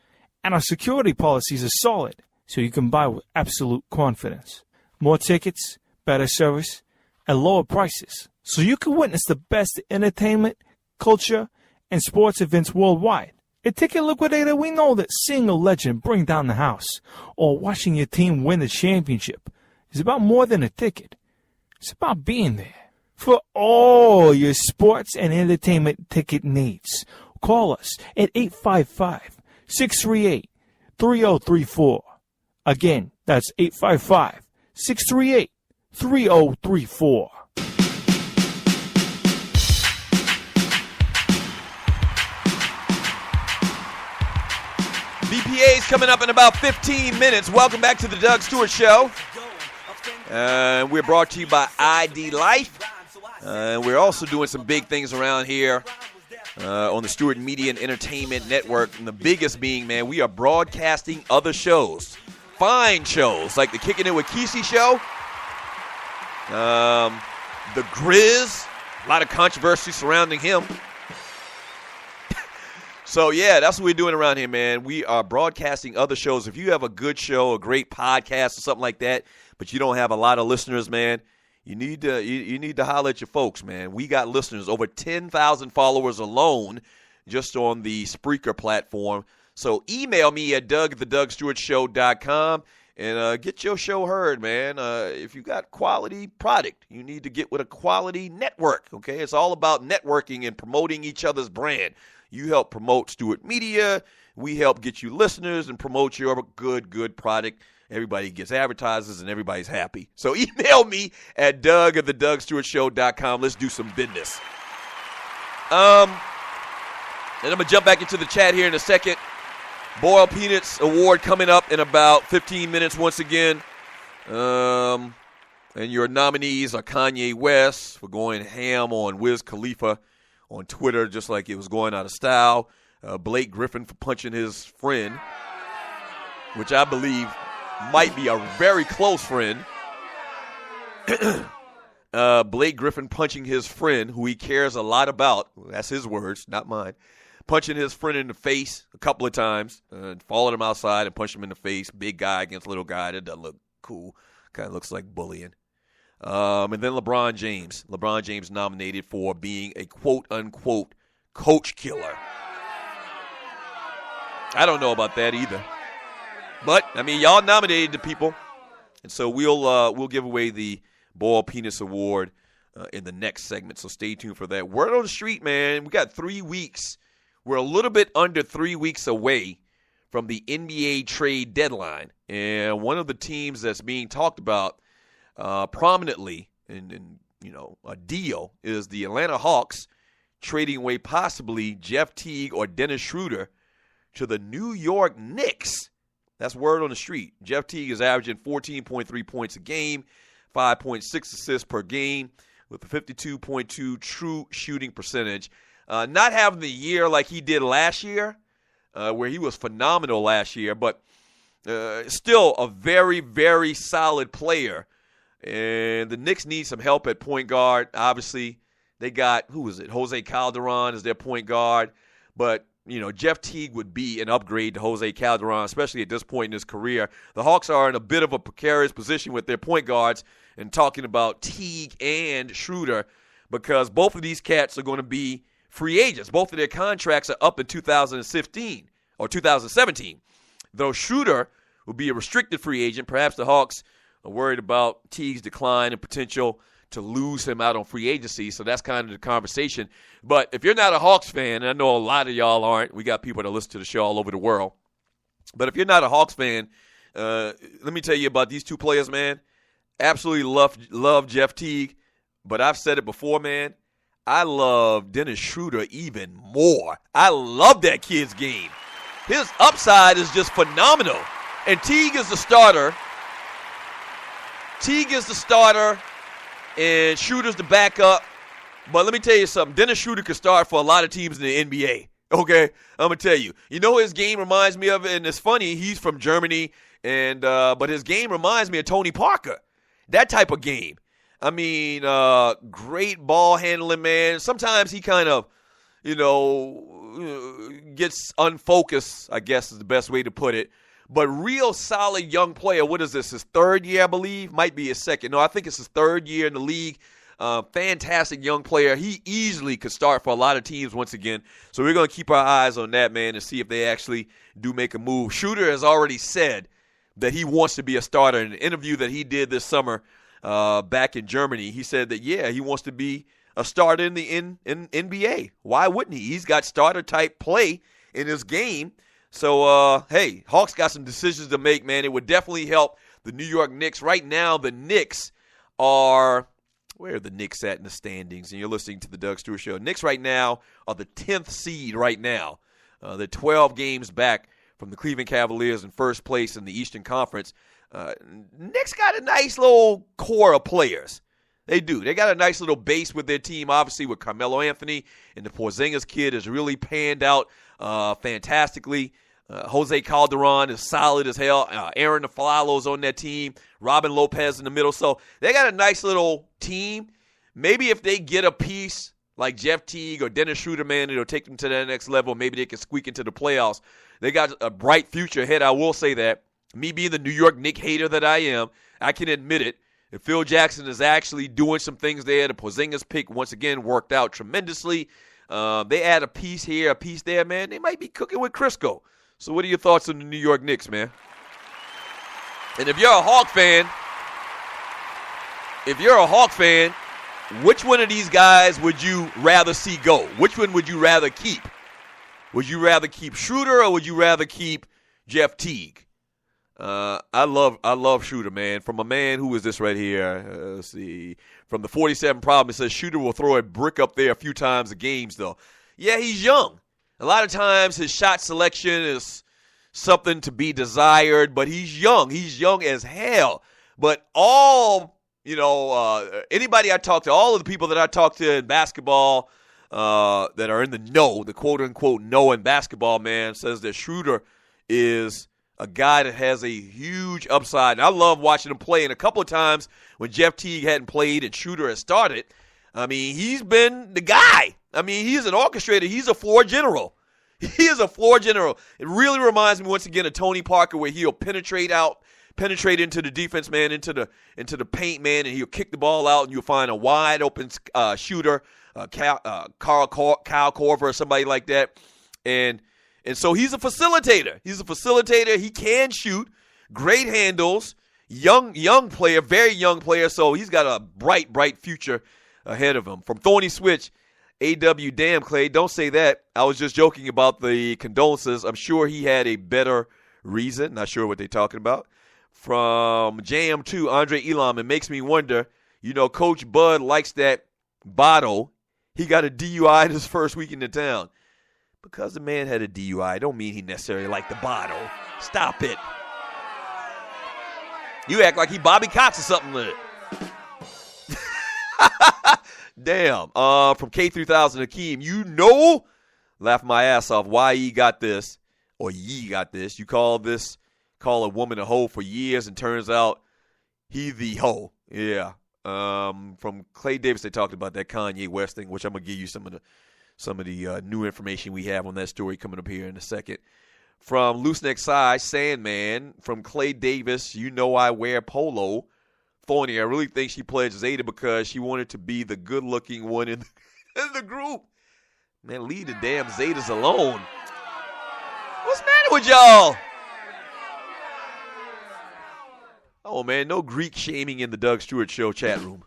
And our security policies are solid, so you can buy with absolute confidence. More tickets, better service, and lower prices, so you can witness the best entertainment, culture, and sports events worldwide. At Ticket Liquidator, we know that seeing a legend bring down the house or watching your team win the championship is about more than a ticket. It's about being there. For all your sports and entertainment ticket needs, call us at 855-638-3034. Again, that's 855-638-3034. BPA is coming up in about 15 minutes. Welcome back to the Doug Stewart Show. We're brought to you by ID Life. We're also doing some big things around here on the Stewart Media and Entertainment Network. And the biggest being, man, we are broadcasting other shows. Fine shows like the Kicking It with Kesey show. The Grizz. A lot of controversy surrounding him. So, yeah, that's what we're doing around here, man. We are broadcasting other shows. If you have a good show, a great podcast or something like that, but you don't have a lot of listeners, man, you need to holler at your folks, man. We got listeners, over 10,000 followers alone just on the Spreaker platform. So email me at doug@thedougstewartshow.com and get your show heard, man. If you got quality product, you need to get with a quality network, okay? It's all about networking and promoting each other's brand. You help promote Stewart Media. We help get you listeners and promote your good product. Everybody gets advertisers and everybody's happy. So email me at doug@thedougstewartshow.com. Let's do some business. And I'm going to jump back into the chat here in a second. Boiled Peanuts Award coming up in about 15 minutes once again. And your nominees are Kanye West for going ham on Wiz Khalifa on Twitter, just like it was going out of style. Blake Griffin for punching his friend, which I believe might be a very close friend. Blake Griffin punching his friend, who he cares a lot about. That's his words, not mine. Punching his friend in the face a couple of times, followed him outside and punched him in the face. Big guy against little guy. That doesn't look cool. Kind of looks like bullying. And then LeBron James. LeBron James nominated for being a quote-unquote coach killer. I don't know about that either. But, I mean, y'all nominated the people. And so we'll give away the Boiled Penis Award in the next segment. So stay tuned for that. Word on the street, man. We got 3 weeks. We're a little bit under 3 weeks away from the NBA trade deadline. And one of the teams that's being talked about prominently in a deal is the Atlanta Hawks trading away possibly Jeff Teague or Dennis Schroeder to the New York Knicks That's word on the street. Jeff Teague is averaging 14.3 points a game, 5.6 assists per game, with a 52.2 true shooting percentage. Not having the year like he did last year, where he was phenomenal last year, but still a very, very solid player. And the Knicks need some help at point guard. Obviously, they got, who is it? Jose Calderon is their point guard. But, Jeff Teague would be an upgrade to Jose Calderon, especially at this point in his career. The Hawks are in a bit of a precarious position with their point guards, and talking about Teague and Schroeder, because both of these cats are going to be free agents. Both of their contracts are up in 2015 or 2017. Though Schroeder will be a restricted free agent, perhaps the Hawks are worried about Teague's decline and potential to lose him out on free agency, so that's kind of the conversation. But if you're not a Hawks fan, and I know a lot of y'all aren't, we got people that listen to the show all over the world, but if you're not a Hawks fan, let me tell you about these two players, man. Absolutely love Jeff Teague, but I've said it before, man. I love Dennis Schroeder even more. I love that kid's game. His upside is just phenomenal. And Teague is the starter. And Schroeder's the backup. But let me tell you something. Dennis Schroeder could start for a lot of teams in the NBA. Okay? I'm going to tell you. You know his game reminds me of, and it's funny, he's from Germany, and but his game reminds me of Tony Parker. That type of game. I mean, great ball handling, man. Sometimes he kind of, gets unfocused, I guess is the best way to put it. But real solid young player. What is this, his third year, I believe? Might be his second. No, I think it's his third year in the league. Fantastic young player. He easily could start for a lot of teams once again. So we're going to keep our eyes on that, man, and see if they actually do make a move. Schroeder has already said that he wants to be a starter. In an interview that he did this summer back in Germany, he said that, he wants to be a starter in the NBA. Why wouldn't he? He's got starter-type play in his game. So, hey, Hawks got some decisions to make, man. It would definitely help the New York Knicks. Right now, the Knicks are – where are the Knicks at in the standings? And you're listening to the Doug Stewart Show. Knicks right now are the 10th seed right now. They're 12 games back from the Cleveland Cavaliers in first place in the Eastern Conference. Knicks got a nice little core of players. They do. They got a nice little base with their team, obviously, with Carmelo Anthony, and the Porzingis kid has really panned out fantastically. Jose Calderon is solid as hell. Aaron Aflalo's on that team. Robin Lopez in the middle. So they got a nice little team. Maybe if they get a piece like Jeff Teague or Dennis Schroeder, man, it'll take them to that next level. Maybe they can squeak into the playoffs. They got a bright future ahead, I will say that. Me being the New York Knicks hater that I am, I can admit it. If Phil Jackson is actually doing some things there, the Porzingis pick, once again, worked out tremendously. They add a piece here, a piece there, man. They might be cooking with Crisco. So what are your thoughts on the New York Knicks, man? And if you're a Hawk fan, which one of these guys would you rather see go? Which one would you rather keep? Would you rather keep Schroeder or would you rather keep Jeff Teague? I love Schroeder, man. From a man, who is this right here? Let's see. From the 47 Problem, it says Schroeder will throw a brick up there a few times a games, though. Yeah, he's young. A lot of times his shot selection is something to be desired, but he's young. He's young as hell. But anybody I talk to, all of the people that I talk to in basketball that are in the know, the quote-unquote know in basketball, man, says that Schroeder is a guy that has a huge upside. And I love watching him play. And a couple of times when Jeff Teague hadn't played and Schroeder has started, I mean, he's been the guy. I mean, he's an orchestrator. He's a floor general. He is a floor general. It really reminds me once again of Tony Parker, where he'll penetrate into the defense, man, into the paint, man, and he'll kick the ball out, and you'll find a wide open shooter, Kyle Korver or somebody like that. And so he's a facilitator. He can shoot. Great handles. Young player, very young player. So he's got a bright future ahead of him. From Thorny Switch, AW, damn, Clay, don't say that. I was just joking about the condolences. I'm sure he had a better reason. Not sure what they're talking about. From JM2, Andre Elam, it makes me wonder, Coach Bud likes that bottle. He got a DUI in his first week in the town. Because the man had a DUI, don't mean he necessarily liked the bottle. Stop it. You act like he Bobby Cox or something with it. Damn. From K3000 Hakeem, laugh my ass off why he got this, or ye got this. You call a woman a hoe for years, and turns out he the hoe. Yeah. From Clay Davis, they talked about that Kanye West thing, which I'm gonna give you some of the new information we have on that story coming up here in a second. From Loose Neck Side, Sandman. From Clay Davis, I wear polo. Thorny, I really think she pledged Zeta because she wanted to be the good-looking one in the group. Man, leave the damn Zetas alone. What's the matter with y'all? Oh, man, no Greek shaming in the Doug Stewart Show chat room.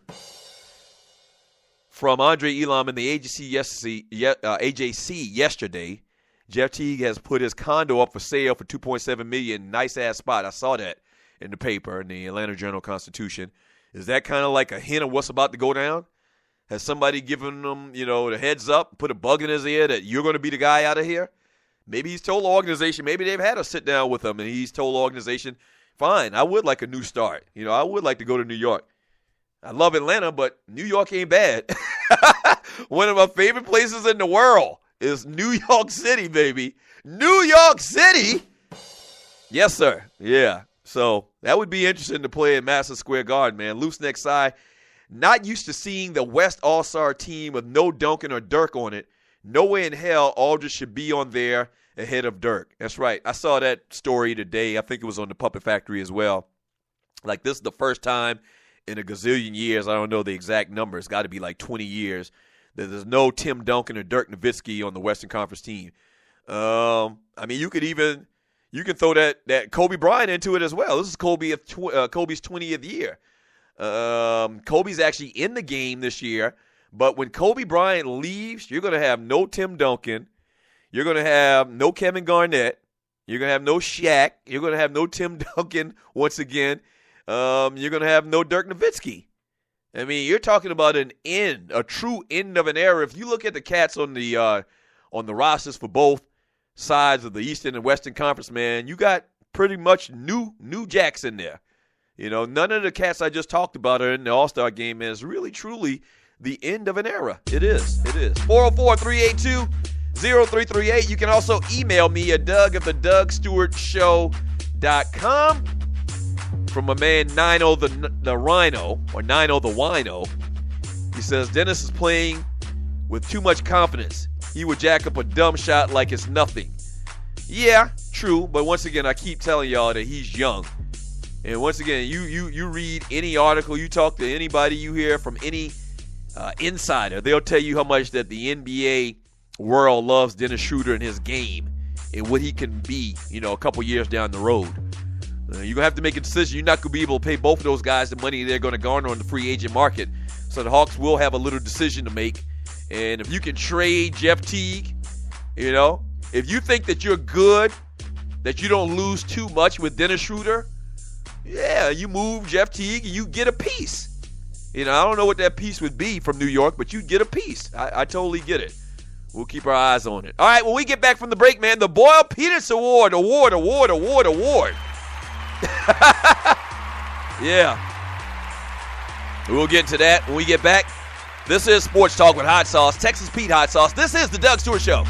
From Andre Elam in the AJC yesterday, Jeff Teague has put his condo up for sale for $2.7 million. Nice-ass spot. I saw that in the paper, in the Atlanta Journal-Constitution. Is that kind of like a hint of what's about to go down? Has somebody given him, the heads up, put a bug in his ear that you're going to be the guy out of here? Maybe he's told the organization, maybe they've had a sit down with him, and he's told the organization, fine, I would like a new start. I would like to go to New York. I love Atlanta, but New York ain't bad. One of my favorite places in the world is New York City, baby. New York City? Yes, sir. Yeah. So that would be interesting to play in Madison Square Garden, man. Loose Neck Side, not used to seeing the West All-Star team with no Duncan or Dirk on it. No way in hell Aldridge should be on there ahead of Dirk. That's right. I saw that story today. I think it was on the Puppet Factory as well. Like, this is the first time in a gazillion years, I don't know the exact number, it's got to be like 20 years, that there's no Tim Duncan or Dirk Nowitzki on the Western Conference team. I mean, you can throw that Kobe Bryant into it as well. This is Kobe's 20th year. Kobe's actually in the game this year, but when Kobe Bryant leaves, you're going to have no Tim Duncan. You're going to have no Kevin Garnett. You're going to have no Shaq. You're going to have no Tim Duncan once again. You're going to have no Dirk Nowitzki. I mean, you're talking about a true end of an era. If you look at the cats on the rosters for both sides of the Eastern and Western Conference, man, you got pretty much new jacks in there. None of the cats I just talked about are in the All-Star game, man. It's really, truly the end of an era. It is. 404-382-0338. You can also email me at doug@thedougstewartshow.com. From my man Nino the Rhino, or Nino the Wino. He says, Dennis is playing with too much confidence. He would jack up a dumb shot like it's nothing. Yeah, true, but once again, I keep telling y'all that he's young. And once again, you read any article, you talk to anybody you hear from any insider, they'll tell you how much that the NBA world loves Dennis Schroeder and his game and what he can be, a couple years down the road. You're going to have to make a decision. You're not going to be able to pay both of those guys the money they're going to garner on the free agent market. So the Hawks will have a little decision to make. And if you can trade Jeff Teague, if you think that you're good, that you don't lose too much with Dennis Schroeder, yeah, you move Jeff Teague and you get a piece. I don't know what that piece would be from New York, but you get a piece. I totally get it. We'll keep our eyes on it. All right, when we get back from the break, man, the Boyle Peters Award. Yeah. We'll get into that when we get back. This is Sports Talk with Hot Sauce, Texas Pete Hot Sauce. This is the Doug Stewart Show.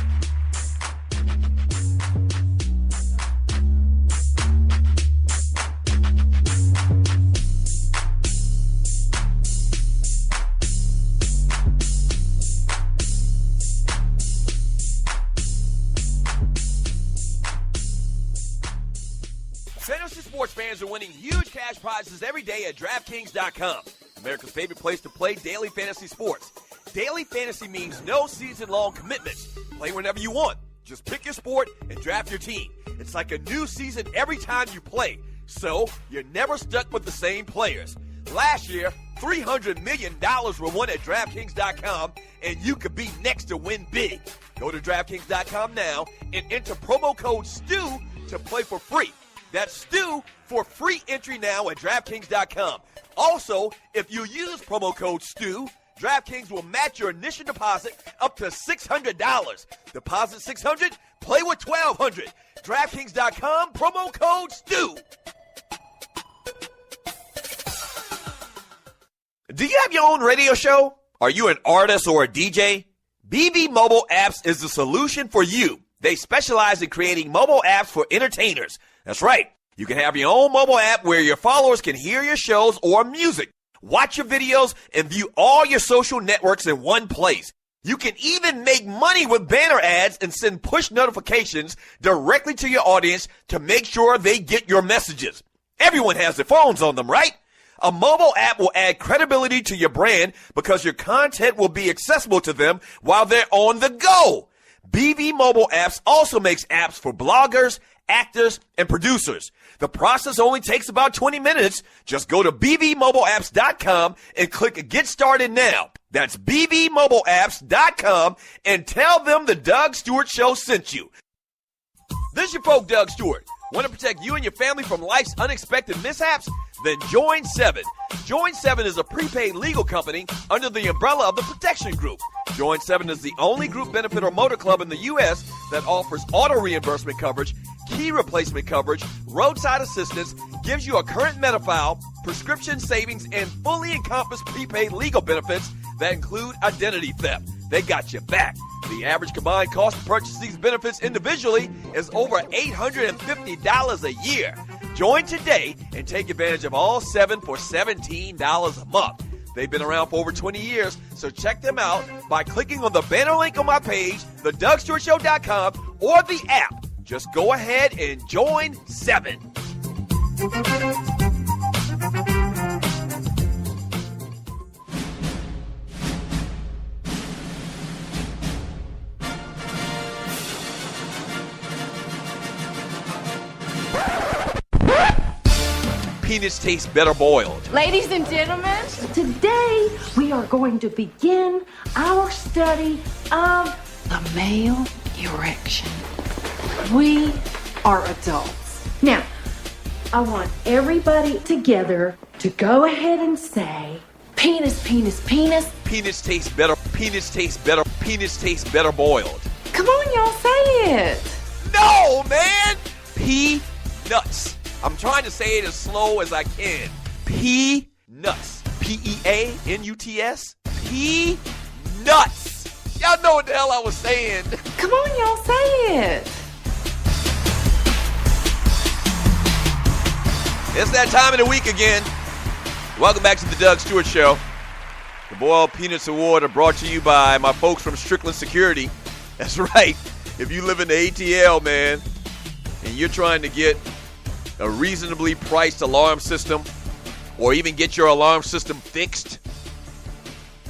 Sports fans are winning huge cash prizes every day at DraftKings.com. America's favorite place to play daily fantasy sports. Daily fantasy means no season-long commitments. Play whenever you want. Just pick your sport and draft your team. It's like a new season every time you play, so you're never stuck with the same players. Last year, $300 million were won at DraftKings.com, and you could be next to win big. Go to DraftKings.com now and enter promo code STU to play for free. That's Stu for free entry now at DraftKings.com. Also, if you use promo code STU, DraftKings will match your initial deposit up to $600. Deposit $600, play with $1,200. DraftKings.com, promo code STU. Do you have your own radio show? Are you an artist or a DJ? BB Mobile Apps is the solution for you. They specialize in creating mobile apps for entertainers. That's right. You can have your own mobile app where your followers can hear your shows or music, watch your videos, and view all your social networks in one place. You can even make money with banner ads and send push notifications directly to your audience to make sure they get your messages. Everyone has their phones on them, right? A mobile app will add credibility to your brand because your content will be accessible to them while they're on the go. BB Mobile Apps also makes apps for bloggers, actors, and producers. The process only takes about 20 minutes. Just go to bbmobileapps.com and click Get Started Now. That's bbmobileapps.com and tell them the Doug Stewart Show sent you. This is your folk, Doug Stewart. Want to protect you and your family from life's unexpected mishaps? Then join 7. Join 7 is a prepaid legal company under the umbrella of the Protection Group. Join 7 is the only group benefit or motor club in the U.S. that offers auto reimbursement coverage, key replacement coverage, roadside assistance, gives you a current Medi-File, prescription savings, and fully encompassed prepaid legal benefits that include identity theft. They got your back. The average combined cost to purchase these benefits individually is over $850 a year. Join today and take advantage of all 7 for $17 a month. They've been around for over 20 years, so check them out by clicking on the banner link on my page, thedougstewartshow.com, or the app. Just go ahead and join 7. Penis tastes better boiled. Ladies and gentlemen, today we are going to begin our study of the male erection. We are adults. Now, I want everybody together to go ahead and say, penis, penis, penis. Penis tastes better. Penis tastes better. Penis tastes better boiled. Come on, y'all, say it. No, man. P-nuts. I'm trying to say it as slow as I can. P-nuts. P-E-A-N-U-T-S. P-nuts. Y'all know what the hell I was saying. Come on, y'all, say it. It's that time of the week again. Welcome back to the Doug Stewart Show. The Boiled Peanuts Award are brought to you by my folks from Strickland Security. That's right. If you live in the ATL, man, and you're trying to get a reasonably priced alarm system, or even get your alarm system fixed,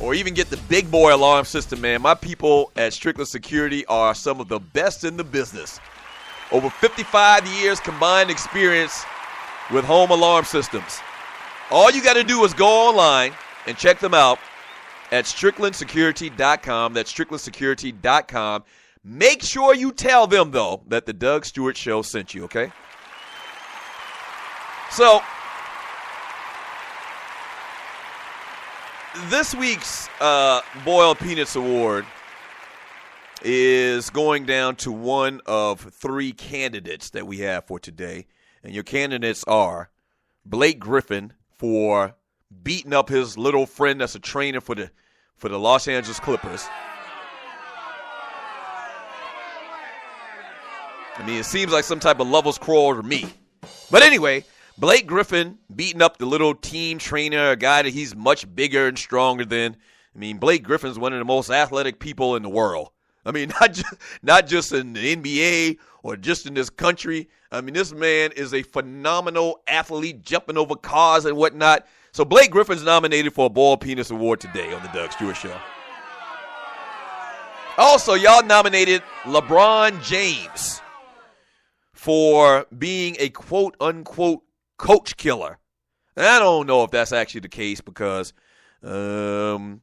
or even get the big boy alarm system, man, my people at Strickland Security are some of the best in the business. Over 55 years combined experience with home alarm systems. All you got to do is go online and check them out at StricklandSecurity.com. That's StricklandSecurity.com. Make sure you tell them, though, that the Doug Stewart Show sent you, okay? So, this week's Boiled Peanuts Award is going down to one of 3 candidates that we have for today. And your candidates are Blake Griffin for beating up his little friend that's a trainer for the Los Angeles Clippers. I mean, it seems like some type of Lover's Quarrel to me. But anyway, Blake Griffin beating up the little team trainer, a guy that he's much bigger and stronger than. I mean, Blake Griffin's one of the most athletic people in the world. I mean, not just in the NBA or just in this country. I mean, this man is a phenomenal athlete, jumping over cars and whatnot. So Blake Griffin's nominated for a Boiled Penis Award today on the Doug Stewart Show. Also, y'all nominated LeBron James for being a quote-unquote coach killer. And I don't know if that's actually the case because, I'm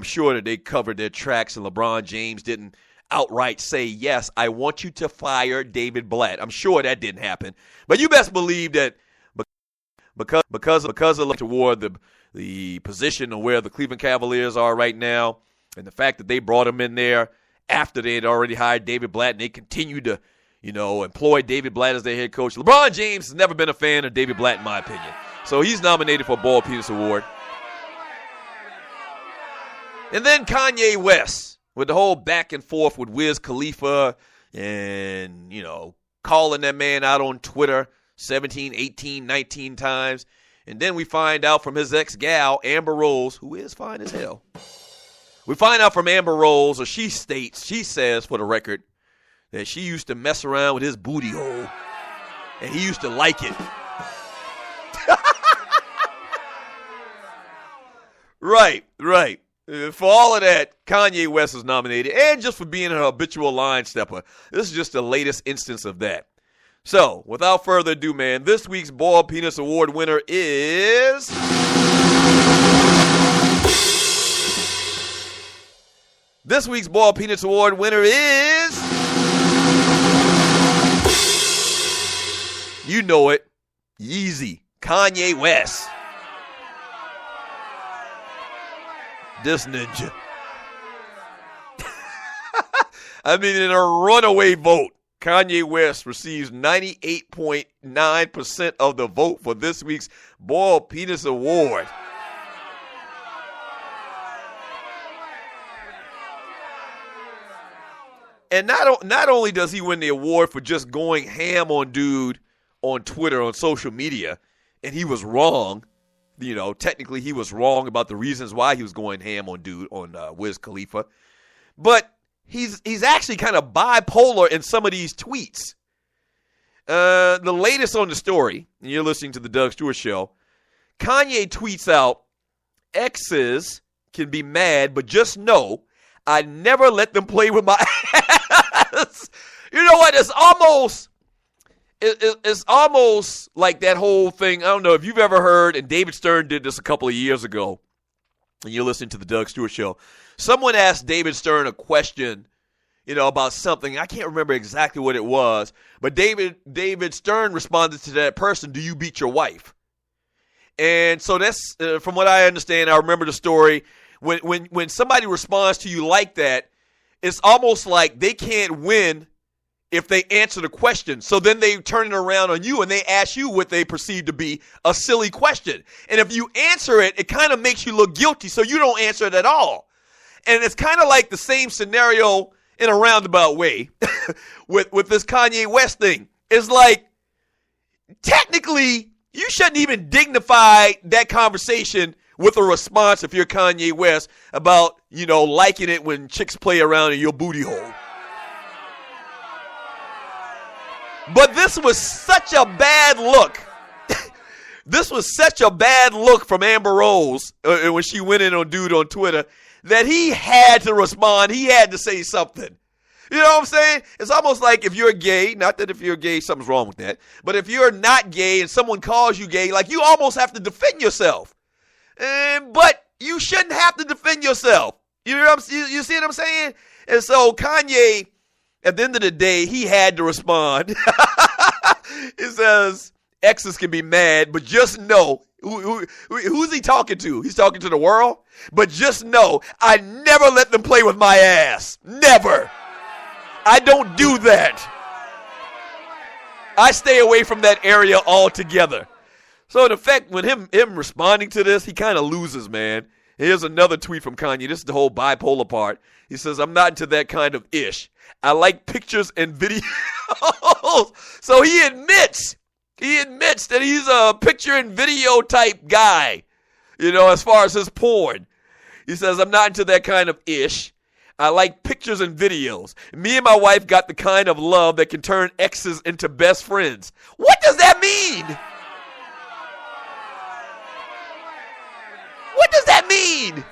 sure that they covered their tracks and LeBron James didn't outright say, yes, I want you to fire David Blatt. I'm sure that didn't happen. But you best believe that because of toward the position of where the Cleveland Cavaliers are right now and the fact that they brought him in there after they had already hired David Blatt and they continued to, employ David Blatt as their head coach. LeBron James has never been a fan of David Blatt, in my opinion. So he's nominated for a Boiled Penis Award. And then Kanye West with the whole back and forth with Wiz Khalifa and, calling that man out on Twitter 17, 18, 19 times. And then we find out from his ex-gal, Amber Rose, who is fine as hell. We find out from Amber Rose, or she says for the record, that she used to mess around with his booty hole. And he used to like it. Right. For all of that, Kanye West is nominated, and just for being an habitual line stepper. This is just the latest instance of that. So, without further ado, man, this week's Bald Penis Award winner is... This week's Bald Penis Award winner is... You know it. Yeezy. Kanye West. This ninja. I mean, in a runaway vote, Kanye West receives 98.9% of the vote for this week's Bald Penis Award. And not only does he win the award for just going ham on dude on Twitter, on social media, and he was wrong. Technically he was wrong about the reasons why he was going ham on dude on Wiz Khalifa. But he's actually kind of bipolar in some of these tweets. The latest on the story, and you're listening to the Doug Stewart Show, Kanye tweets out, exes can be mad, but just know I never let them play with my ass. You know what? It's almost like that whole thing. I don't know if you've ever heard, and David Stern did this a couple of years ago, and you're listening to the Doug Stewart Show. Someone asked David Stern a question, about something. I can't remember exactly what it was, but David Stern responded to that person, do you beat your wife? And so that's, from what I understand, I remember the story. When somebody responds to you like that, it's almost like they can't win if they answer the question. So then they turn it around on you and they ask you what they perceive to be a silly question. And if you answer it, it kind of makes you look guilty, so you don't answer it at all. And it's kind of like the same scenario in a roundabout way with this Kanye West thing. It's like, technically, you shouldn't even dignify that conversation with a response if you're Kanye West about, liking it when chicks play around in your booty hole. But this was such a bad look. This was such a bad look from Amber Rose when she went in on dude on Twitter that he had to respond. He had to say something. You know what I'm saying? It's almost like if you're gay, not that if you're gay, something's wrong with that, but if you're not gay and someone calls you gay, like you almost have to defend yourself. But you shouldn't have to defend yourself. You see what I'm saying? And so Kanye, at the end of the day, he had to respond. He says, exes can be mad, but just know, who's he talking to? He's talking to the world? But just know, I never let them play with my ass. Never. I don't do that. I stay away from that area altogether. So in effect, when him responding to this, he kind of loses, man. Here's another tweet from Kanye. This is the whole bipolar part. He says, I'm not into that kind of ish. I like pictures and videos. So he admits that he's a picture and video type guy, as far as his porn. He says, I'm not into that kind of ish. I like pictures and videos. Me and my wife got the kind of love that can turn exes into best friends. What does that mean? What does that mean?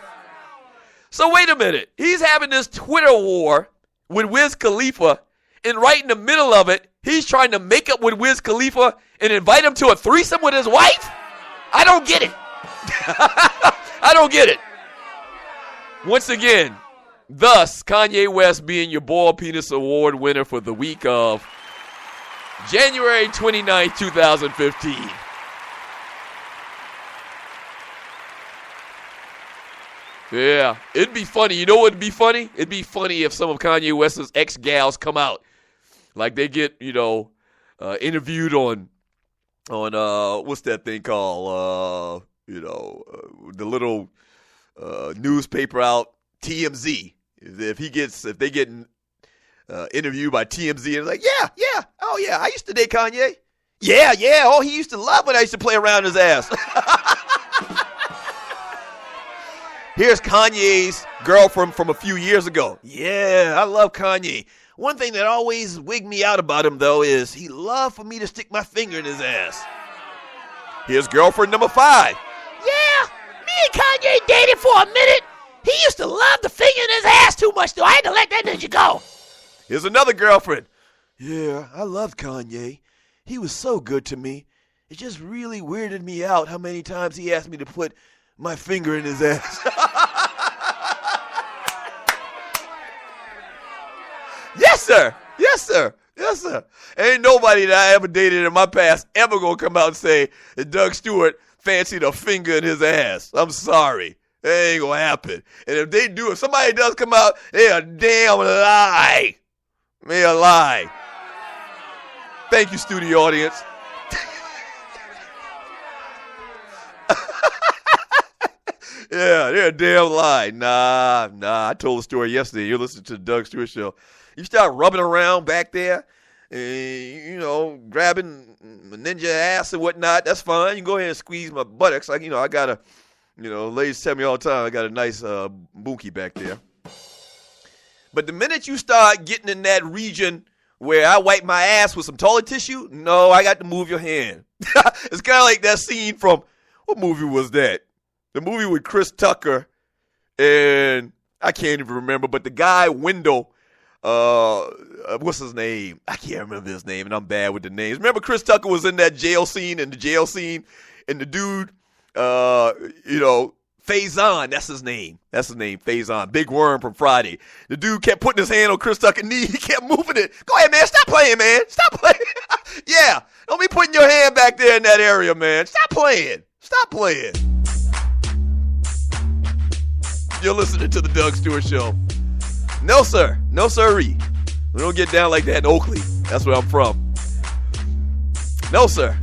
So wait a minute. He's having this Twitter war with Wiz Khalifa, and right in the middle of it, he's trying to make up with Wiz Khalifa and invite him to a threesome with his wife? I don't get it. I don't get it. Once again, thus, Kanye West being your Bald Penis Award winner for the week of January 29th, 2015. Yeah, it'd be funny. You know what would be funny? It'd be funny if some of Kanye West's ex-gals come out. Like they get, interviewed on what's that thing called? The little newspaper out TMZ. If they get interviewed by TMZ and it's like, yeah, oh yeah, I used to date Kanye. Yeah, oh, he used to love when I used to play around his ass. Here's Kanye's girlfriend from a few years ago. Yeah, I love Kanye. One thing that always wigged me out about him, though, is he loved for me to stick my finger in his ass. Here's girlfriend number 5. Yeah, me and Kanye dated for a minute. He used to love the finger in his ass too much, though. I had to let that ninja go. Here's another girlfriend. Yeah, I loved Kanye. He was so good to me. It just really weirded me out how many times he asked me to put my finger in his ass. Yes, sir. Yes, sir. Yes, sir. Ain't nobody that I ever dated in my past ever gonna come out and say that Doug Stewart fancied a finger in his ass. I'm sorry. It ain't gonna happen. And if they do, if somebody does come out, they're a damn lie. They're a lie. Thank you, studio audience. Yeah, they're a damn lie. Nah. I told the story yesterday. You're listening to the Doug Stewart Show. You start rubbing around back there, and, grabbing ninja ass and whatnot. That's fine. You can go ahead and squeeze my buttocks. Like, I got a, ladies tell me all the time, I got a nice bunkie back there. But the minute you start getting in that region where I wipe my ass with some toilet tissue, no, I got to move your hand. It's kind of like that scene from, what movie was that? The movie with Chris Tucker and I can't even remember, but the guy, Wendell, what's his name? I can't remember his name, and I'm bad with the names. Remember Chris Tucker was in that jail scene, and the dude, Faison, that's his name, Faison, Big Worm from Friday. The dude kept putting his hand on Chris Tucker's knee. He kept moving it. Go ahead, man. Stop playing, man. Stop playing. Yeah, don't be putting your hand back there in that area, man. Stop playing. You're listening to the Doug Stewart Show. No, sir. No, sirree. We don't get down like that in Oakley. That's where I'm from. No, sir.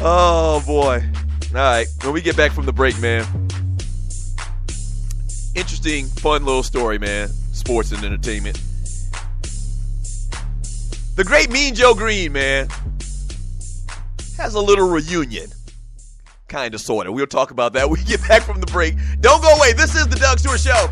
Oh, boy. All right. When we get back from the break, man. Interesting, fun little story, man. Sports and entertainment. The great Mean Joe Green, man, has a little reunion. Kind of, sort of. We'll talk about that when we get back from the break. Don't go away. This is the Doug Stewart Show.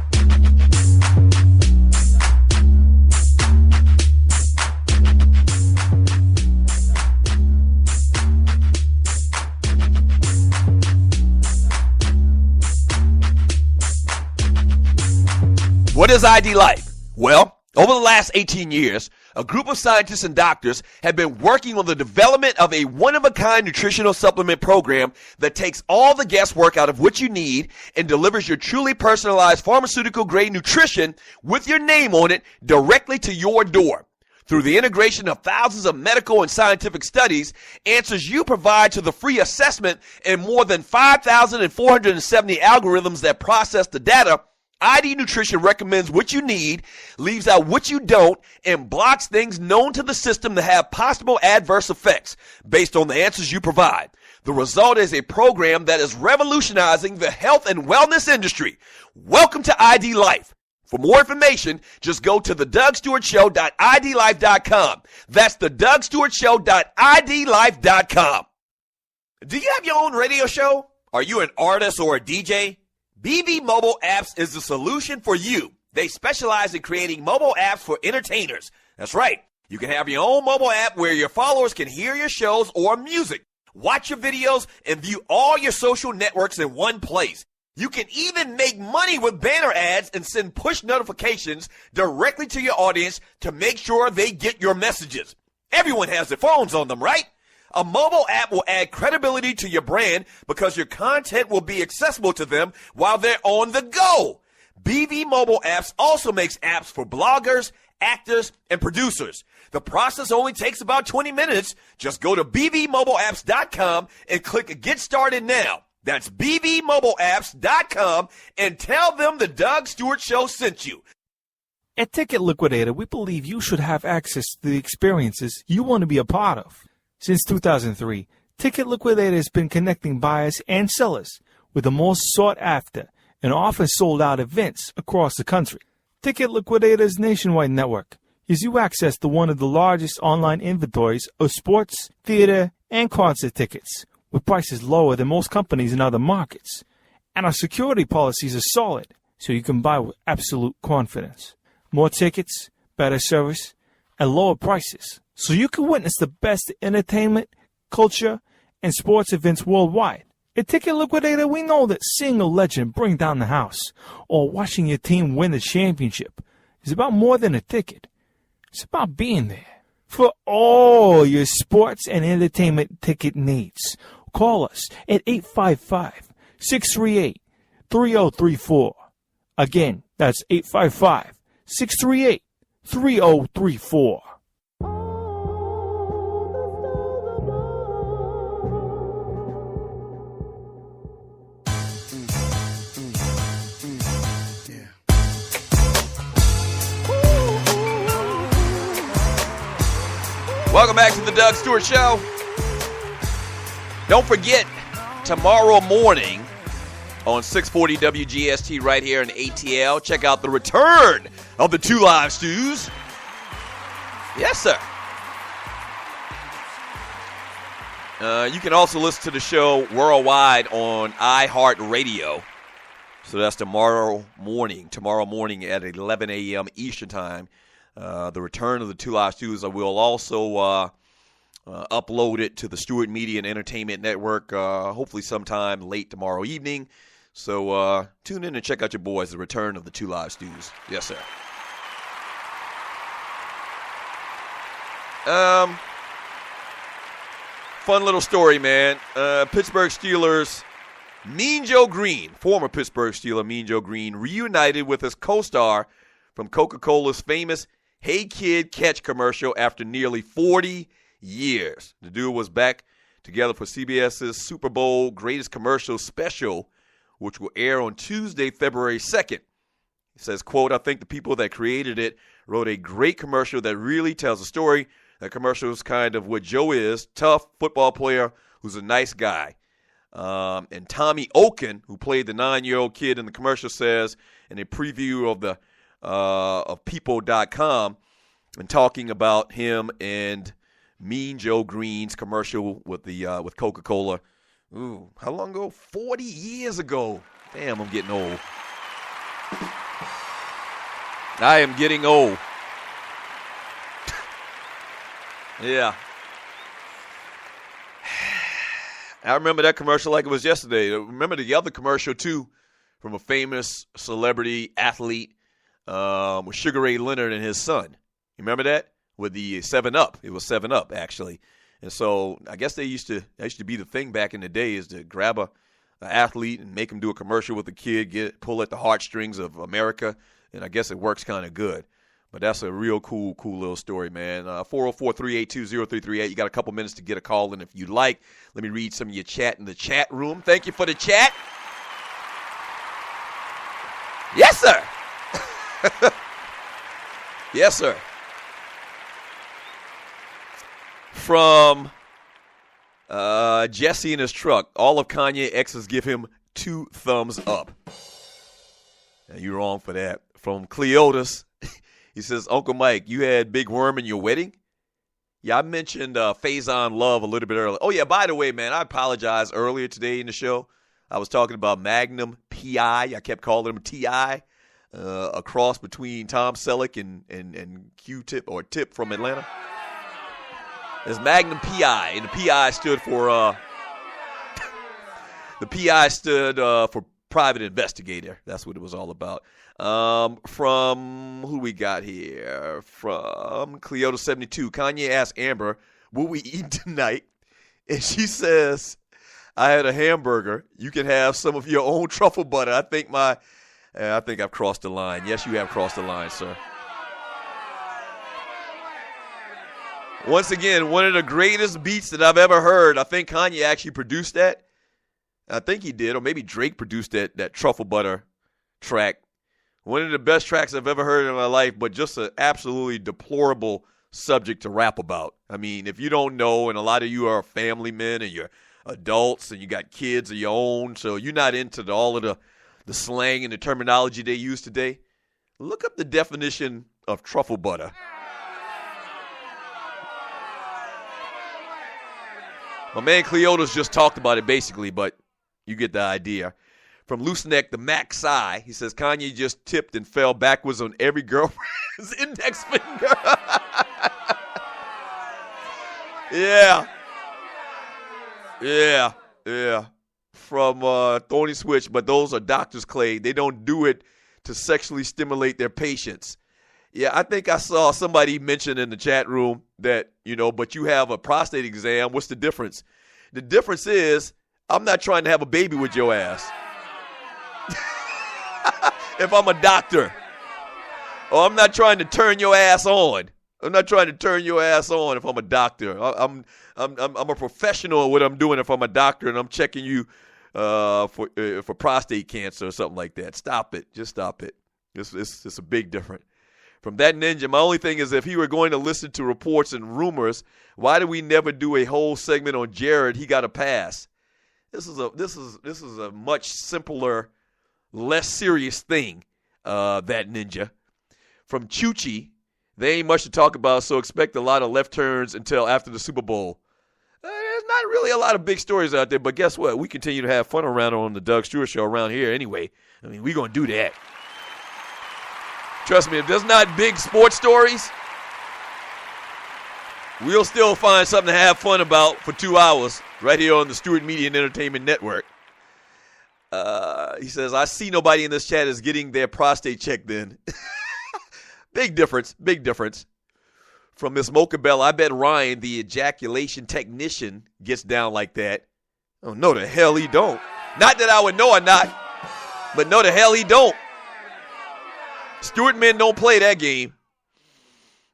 What is ID Life? Well, over the last 18 years, a group of scientists and doctors have been working on the development of a one-of-a-kind nutritional supplement program that takes all the guesswork out of what you need and delivers your truly personalized pharmaceutical-grade nutrition with your name on it directly to your door. Through the integration of thousands of medical and scientific studies, answers you provide to the free assessment, and more than 5,470 algorithms that process the data, ID Nutrition recommends what you need, leaves out what you don't, and blocks things known to the system to have possible adverse effects based on the answers you provide. The result is a program that is revolutionizing the health and wellness industry. Welcome to ID Life. For more information, just go to thedougstewartshow.idlife.com. That's thedougstewartshow.idlife.com. Do you have your own radio show? Are you an artist or a DJ? BB Mobile Apps is the solution for you. They specialize in creating mobile apps for entertainers. That's right. You can have your own mobile app where your followers can hear your shows or music, watch your videos, and view all your social networks in one place. You can even make money with banner ads and send push notifications directly to your audience to make sure they get your messages. Everyone has their phones on them, right? A mobile app will add credibility to your brand because your content will be accessible to them while they're on the go. BV Mobile Apps also makes apps for bloggers, actors, and producers. The process only takes about 20 minutes. Just go to bvmobileapps.com and click Get Started Now. That's bvmobileapps.com and tell them the Doug Stewart Show sent you. At Ticket Liquidator, we believe you should have access to the experiences you want to be a part of. Since 2003, Ticket Liquidator has been connecting buyers and sellers with the most sought after and often sold out events across the country. Ticket Liquidator's nationwide network gives you access to one of the largest online inventories of sports, theater, and concert tickets, with prices lower than most companies in other markets. And our security policies are solid, so you can buy with absolute confidence. More tickets, better service, and lower prices, so you can witness the best entertainment, culture, and sports events worldwide. At Ticket Liquidator, we know that seeing a legend bring down the house or watching your team win the championship is about more than a ticket. It's about being there. For all your sports and entertainment ticket needs, call us at 855-638-3034. Again, that's 855-638-3034. Welcome back to the Doug Stewart Show. Don't forget, tomorrow morning on 640 WGST right here in ATL, check out the return of the Two Live Stews. Yes, sir. You can also listen to the show worldwide on iHeartRadio. So that's tomorrow morning at 11 a.m. Eastern Time. The return of the Two Live Stews. I will also upload it to the Stewart Media and Entertainment Network hopefully sometime late tomorrow evening. So tune in and check out your boys, the return of the Two Live Stews. Yes, sir. Fun little story, man. Pittsburgh Steelers, Mean Joe Green, former Pittsburgh Steeler Mean Joe Green, reunited with his co-star from Coca-Cola's famous Hey Kid Catch commercial after nearly 40 years. The duo was back together for CBS's Super Bowl Greatest Commercial Special, which will air on Tuesday, February 2nd. He says, quote, I think the people that created it wrote a great commercial that really tells a story. That commercial is kind of what Joe is, tough football player who's a nice guy. And Tommy Oken, who played the 9-year-old kid in the commercial, says in a preview of the of People.com and talking about him and Mean Joe Green's commercial with with Coca-Cola. Ooh, how long ago? 40 years ago. Damn, I'm getting old. I am getting old. Yeah. I remember that commercial like it was yesterday. I remember the other commercial, too, from a famous celebrity athlete with Sugar Ray Leonard and his son. You remember that? With the 7-Up. It was 7-Up, actually. And so I guess that used to be the thing back in the day, is to grab an athlete and make him do a commercial with a kid, pull at the heartstrings of America, and I guess it works kind of good. But that's a real cool little story, man. 404-382-0338. You got a couple minutes to get a call in if you'd like. Let me read some of your chat in the chat room. Thank you for the chat. Yes, sir. Yes, sir. From Jesse in his truck, all of Kanye exes give him 2 thumbs up. Now, you're wrong for that. From Cleotis, he says, Uncle Mike, you had Big Worm in your wedding? Yeah, I mentioned Faison Love a little bit earlier. Oh, yeah, by the way, man, I apologize earlier today in the show. I was talking about Magnum P.I. I kept calling him T.I., a cross between Tom Selleck and Q-Tip or Tip from Atlanta. It's Magnum P.I., and the P.I. stood for for private investigator. That's what it was all about. From who we got here? From Cleota72. Kanye asked Amber, what we eat tonight? And she says, I had a hamburger. You can have some of your own truffle butter. I think I've crossed the line. Yes, you have crossed the line, sir. Once again, one of the greatest beats that I've ever heard. I think Kanye actually produced that. I think he did, or maybe Drake produced that truffle butter track. One of the best tracks I've ever heard in my life, but just an absolutely deplorable subject to rap about. I mean, if you don't know, and a lot of you are family men and you're adults and you got kids of your own, so you're not into all of the slang and the terminology they use today, look up the definition of truffle butter. My man Cleota's just talked about it basically, but you get the idea. From Loose Neck, the Max Sai, he says Kanye just tipped and fell backwards on every girlfriend's index finger. Yeah. From Thorny Switch, but those are doctors, Clay. They don't do it to sexually stimulate their patients. Yeah, I think I saw somebody mention in the chat room that, but you have a prostate exam. What's the difference? The difference is I'm not trying to have a baby with your ass. If I'm a doctor. Or I'm not trying to turn your ass on. I'm not trying to turn your ass on if I'm a doctor. I'm a professional at what I'm doing if I'm a doctor and I'm checking you for prostate cancer or something like that. Stop it. Just stop it. It's a big difference. From that ninja, my only thing is if he were going to listen to reports and rumors, why do we never do a whole segment on Jared? He got a pass. This is a much simpler, less serious thing. That ninja. From Chuchi, they ain't much to talk about, so expect a lot of left turns until after the Super Bowl. There's not really a lot of big stories out there, but guess what? We continue to have fun around on the Doug Stewart Show around here anyway. I mean, we're going to do that. Trust me, if there's not big sports stories, we'll still find something to have fun about for 2 hours right here on the Stewart Media and Entertainment Network. He says, I see nobody in this chat is getting their prostate checked then. Big difference. From Miss Mocha Bell, I bet Ryan, the ejaculation technician, gets down like that. Oh, no, the hell he don't. Not that I would know or not, but no, the hell he don't. Stewart men don't play that game.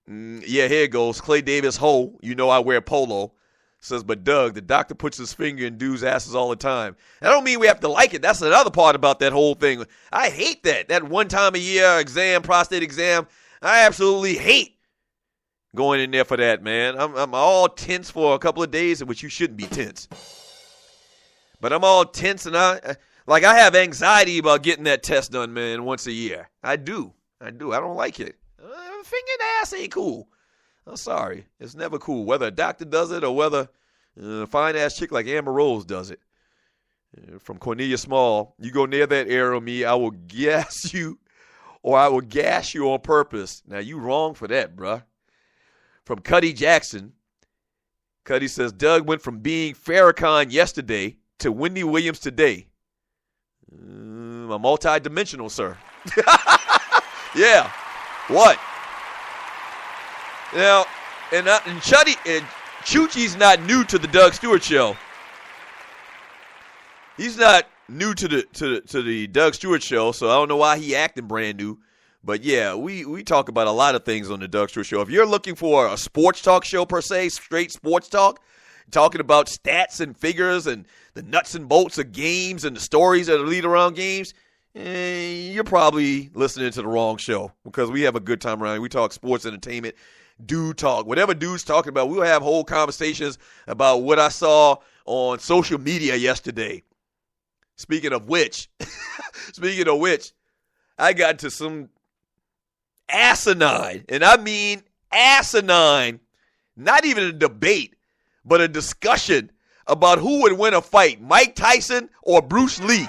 Yeah, here it goes. Clay Davis Ho, I wear polo. Says, but Doug, the doctor puts his finger in dudes' asses all the time. I don't mean we have to like it. That's another part about that whole thing. I hate that. That one time a year exam, prostate exam. I absolutely hate going in there for that, man. I'm all tense for a couple of days, in which you shouldn't be tense. But I'm all tense, and I have anxiety about getting that test done, man, once a year. I do. I don't like it. Finger in the ass ain't cool. I'm sorry. It's never cool, whether a doctor does it or whether a fine-ass chick like Amber Rose does it. From Cornelia Small, you go near that area of me, I will gas you or I will gas you on purpose. Now, you wrong for that, bruh. From Cuddy Jackson, Cuddy says, Doug went from being Farrakhan yesterday to Wendy Williams today. I'm multi-dimensional, sir. Yeah. What? Now, and Chuchi's not new to the Doug Stewart Show. He's not new to the Doug Stewart Show, so I don't know why he acting brand new. But yeah, we talk about a lot of things on the Doug Stewart Show. If you're looking for a sports talk show per se, straight sports talk, talking about stats and figures and the nuts and bolts of games and the stories that lead around games, you're probably listening to the wrong show, because we have a good time around here. We talk sports, entertainment, dude talk. Whatever dude's talking about, we'll have whole conversations about what I saw on social media yesterday. Speaking of which, I got into some asinine, and I mean asinine, not even a debate, but a discussion about who would win a fight, Mike Tyson or Bruce Lee.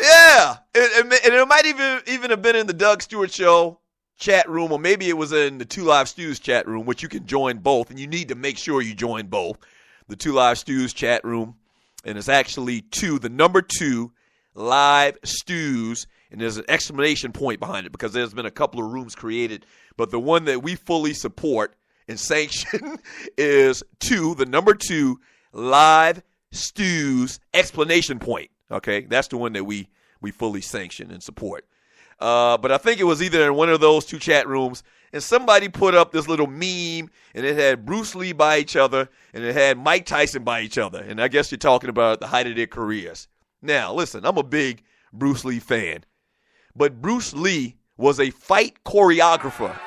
Yeah, and it might even have been in the Doug Stewart Show chat room, or maybe it was in the Two Live Stews chat room, which you can join both, and you need to make sure you join both. The Two Live Stews chat room, and it's actually the number 2 Live Stews, and there's an exclamation point behind it because there's been a couple of rooms created, but the one that we fully support and sanction is the number 2 Live Stews exclamation point. Okay, that's the one that we fully sanction and support. But I think it was either in one of those 2 chat rooms, and somebody put up this little meme, and it had Bruce Lee by each other, and it had Mike Tyson by each other. And I guess you're talking about the height of their careers. Now, listen, I'm a big Bruce Lee fan, but Bruce Lee was a fight choreographer.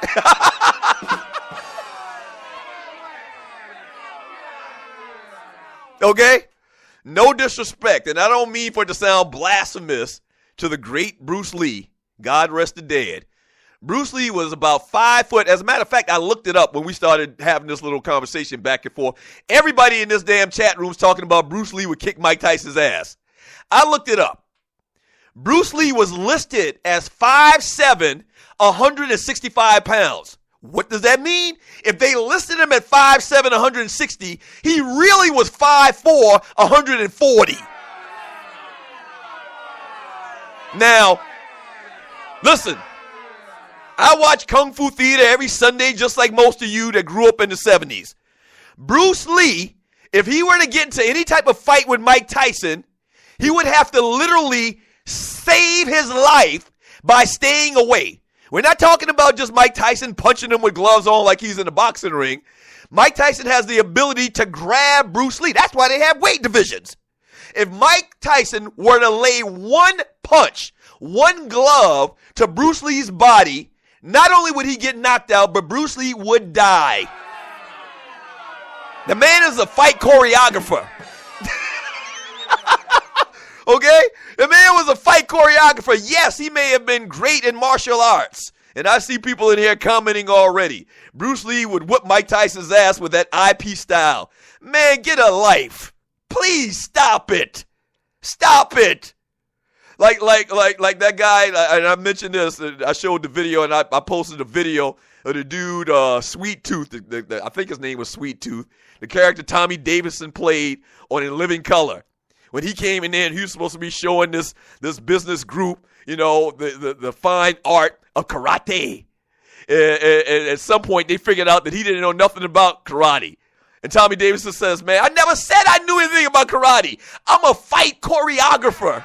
Okay? No disrespect, and I don't mean for it to sound blasphemous to the great Bruce Lee, God rest the dead. Bruce Lee was about 5 foot. As a matter of fact, I looked it up when we started having this little conversation back and forth. Everybody in this damn chat room is talking about Bruce Lee would kick Mike Tyson's ass. I looked it up. Bruce Lee was listed as 5'7", 165 pounds. What does that mean? If they listed him at 5'7", 160, he really was 5'4", 140. Now, listen, I watch Kung Fu Theater every Sunday just like most of you that grew up in the 70s. Bruce Lee, if he were to get into any type of fight with Mike Tyson, he would have to literally save his life by staying away. We're not talking about just Mike Tyson punching him with gloves on like he's in a boxing ring. Mike Tyson has the ability to grab Bruce Lee. That's why they have weight divisions. If Mike Tyson were to lay one punch, one glove to Bruce Lee's body, not only would he get knocked out, but Bruce Lee would die. The man is a fight choreographer. Okay? The man was a fight choreographer. Yes, he may have been great in martial arts. And I see people in here commenting already. Bruce Lee would whip Mike Tyson's ass with that IP style. Man, get a life. Please stop it. Stop it. Like that guy, and I mentioned this, I showed the video, and I posted a video of the dude, Sweet Tooth, I think his name was Sweet Tooth, the character Tommy Davidson played on In Living Color. When he came in there and he was supposed to be showing this business group, you know, the fine art of karate. And at some point, they figured out that he didn't know nothing about karate. And Tommy Davidson says, man, I never said I knew anything about karate. I'm a fight choreographer.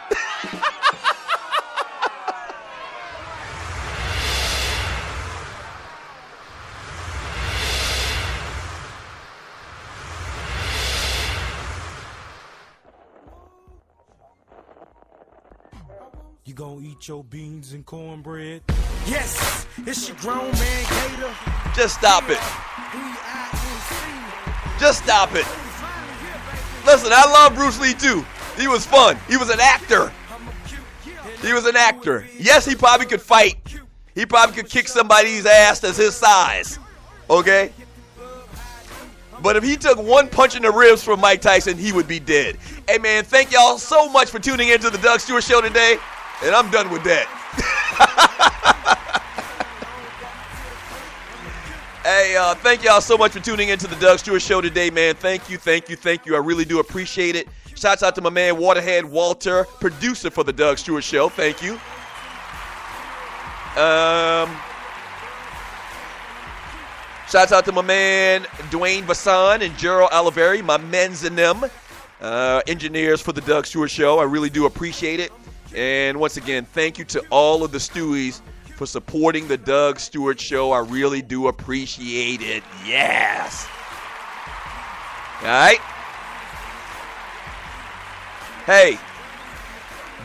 You gonna eat your beans and cornbread? Yes, it's your grown man Gator. Just stop it. Just stop it. Listen, I love Bruce Lee too. He was fun. He was an actor. He was an actor. Yes, he probably could fight. He probably could kick somebody's ass that's his size. Okay? But if he took one punch in the ribs from Mike Tyson, he would be dead. Hey, man, thank y'all so much for tuning into the Doug Stewart Show today. And I'm done with that. Hey, thank y'all so much for tuning into the Doug Stewart Show today, man. Thank you. I really do appreciate it. Shouts out to my man, Waterhead Walter, producer for the Doug Stewart Show. Thank you. Shouts out to my man, Dwayne Vassan and Gerald Oliveri, my men's and them, engineers for the Doug Stewart Show. I really do appreciate it. And once again, thank you to all of the Stewies for supporting the Doug Stewart Show. I really do appreciate it. Yes. All right. Hey,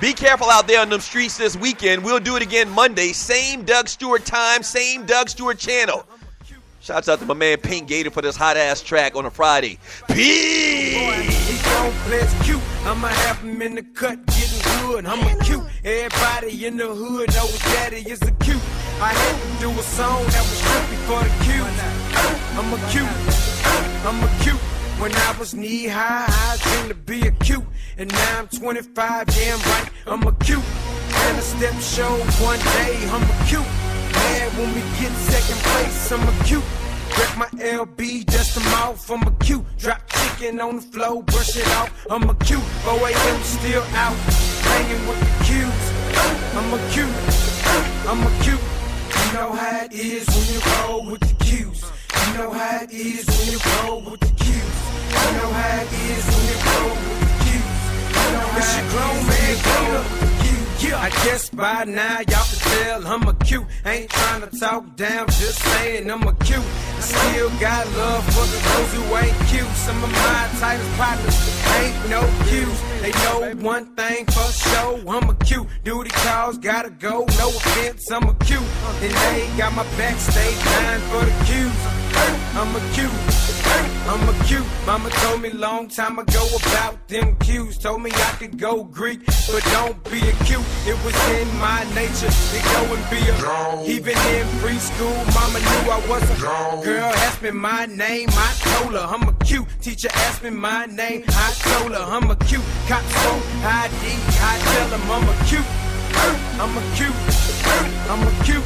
be careful out there on them streets this weekend. We'll do it again Monday. Same Doug Stewart time, same Doug Stewart channel. Shouts out to my man Pink Gator for this hot-ass track on a Friday. Peace! Cute. I'ma have him in the cut getting good. I'm a cute. Everybody in the hood knows daddy is a cute. I had to do a song that was trippy for the cute. I'm a cute. When I was knee-high, I dreamed to be a cute. And now I'm 25, damn right, I'm a cute. And a step show one day, I'm a cute. Man, when we get second place, I'm a cute. Wreck my LB, dust them off, I'm a cute. Drop chicken on the floor, brush it off, I'm a cute. 4 a.m. still out, hanging with the cutes. I'm a cute. You know how it is when you roll with the cutes. You know how it is when you roll with the cutes. You know how it is when you roll with the cutes. You know how it grown man Gator. I guess by now y'all can tell I'm a cute. Ain't trying to talk down, just saying I'm a cute. I still got love for the those who ain't cute. Some of my tightest partners ain't no cues. They know one thing for sure, I'm a cute. Duty calls, gotta go, no offense, I'm a cute. And they got my backstage line for the cues. I'm a cute. I'm a cute. Mama told me long time ago about them cues. Told me I could go Greek, but don't be a cute. It was in my nature to go and be a. Even in preschool, mama knew I was a girl. Asked me my name, I told her I'm a cute. Teacher asked me my name, I told her I'm a cute. Cops won't ID, I tell them I'm a cute. I'm a cute. I'm a cute.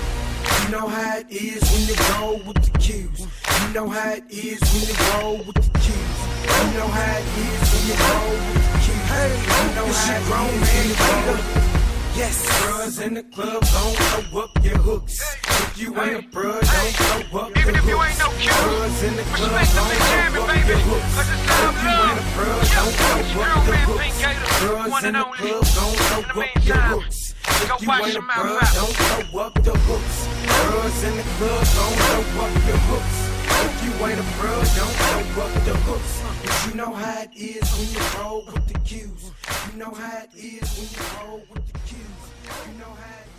You know how it is when you roll with the cues. You know how it is when you roll with the cues. You know how it is when you roll with the cues. Hey, you know how it is when you roll. Yes, bruhs in the club, don't throw up your hooks. If you ain't a bruh, don't throw up your hooks. Even if you ain't no cute, bruhs in the club, don't throw up your hooks. If you ain't a bruh, don't throw up your hooks. Bruhs in the club, don't throw up your hooks. If you ain't a bruh, don't throw up the hooks. Bruhs in the club, don't throw up your hooks. If you ain't a bruh, don't throw up the hooks. But you know how it is when you roll with the cues. You know how it is when you roll with the cues. You know how it is.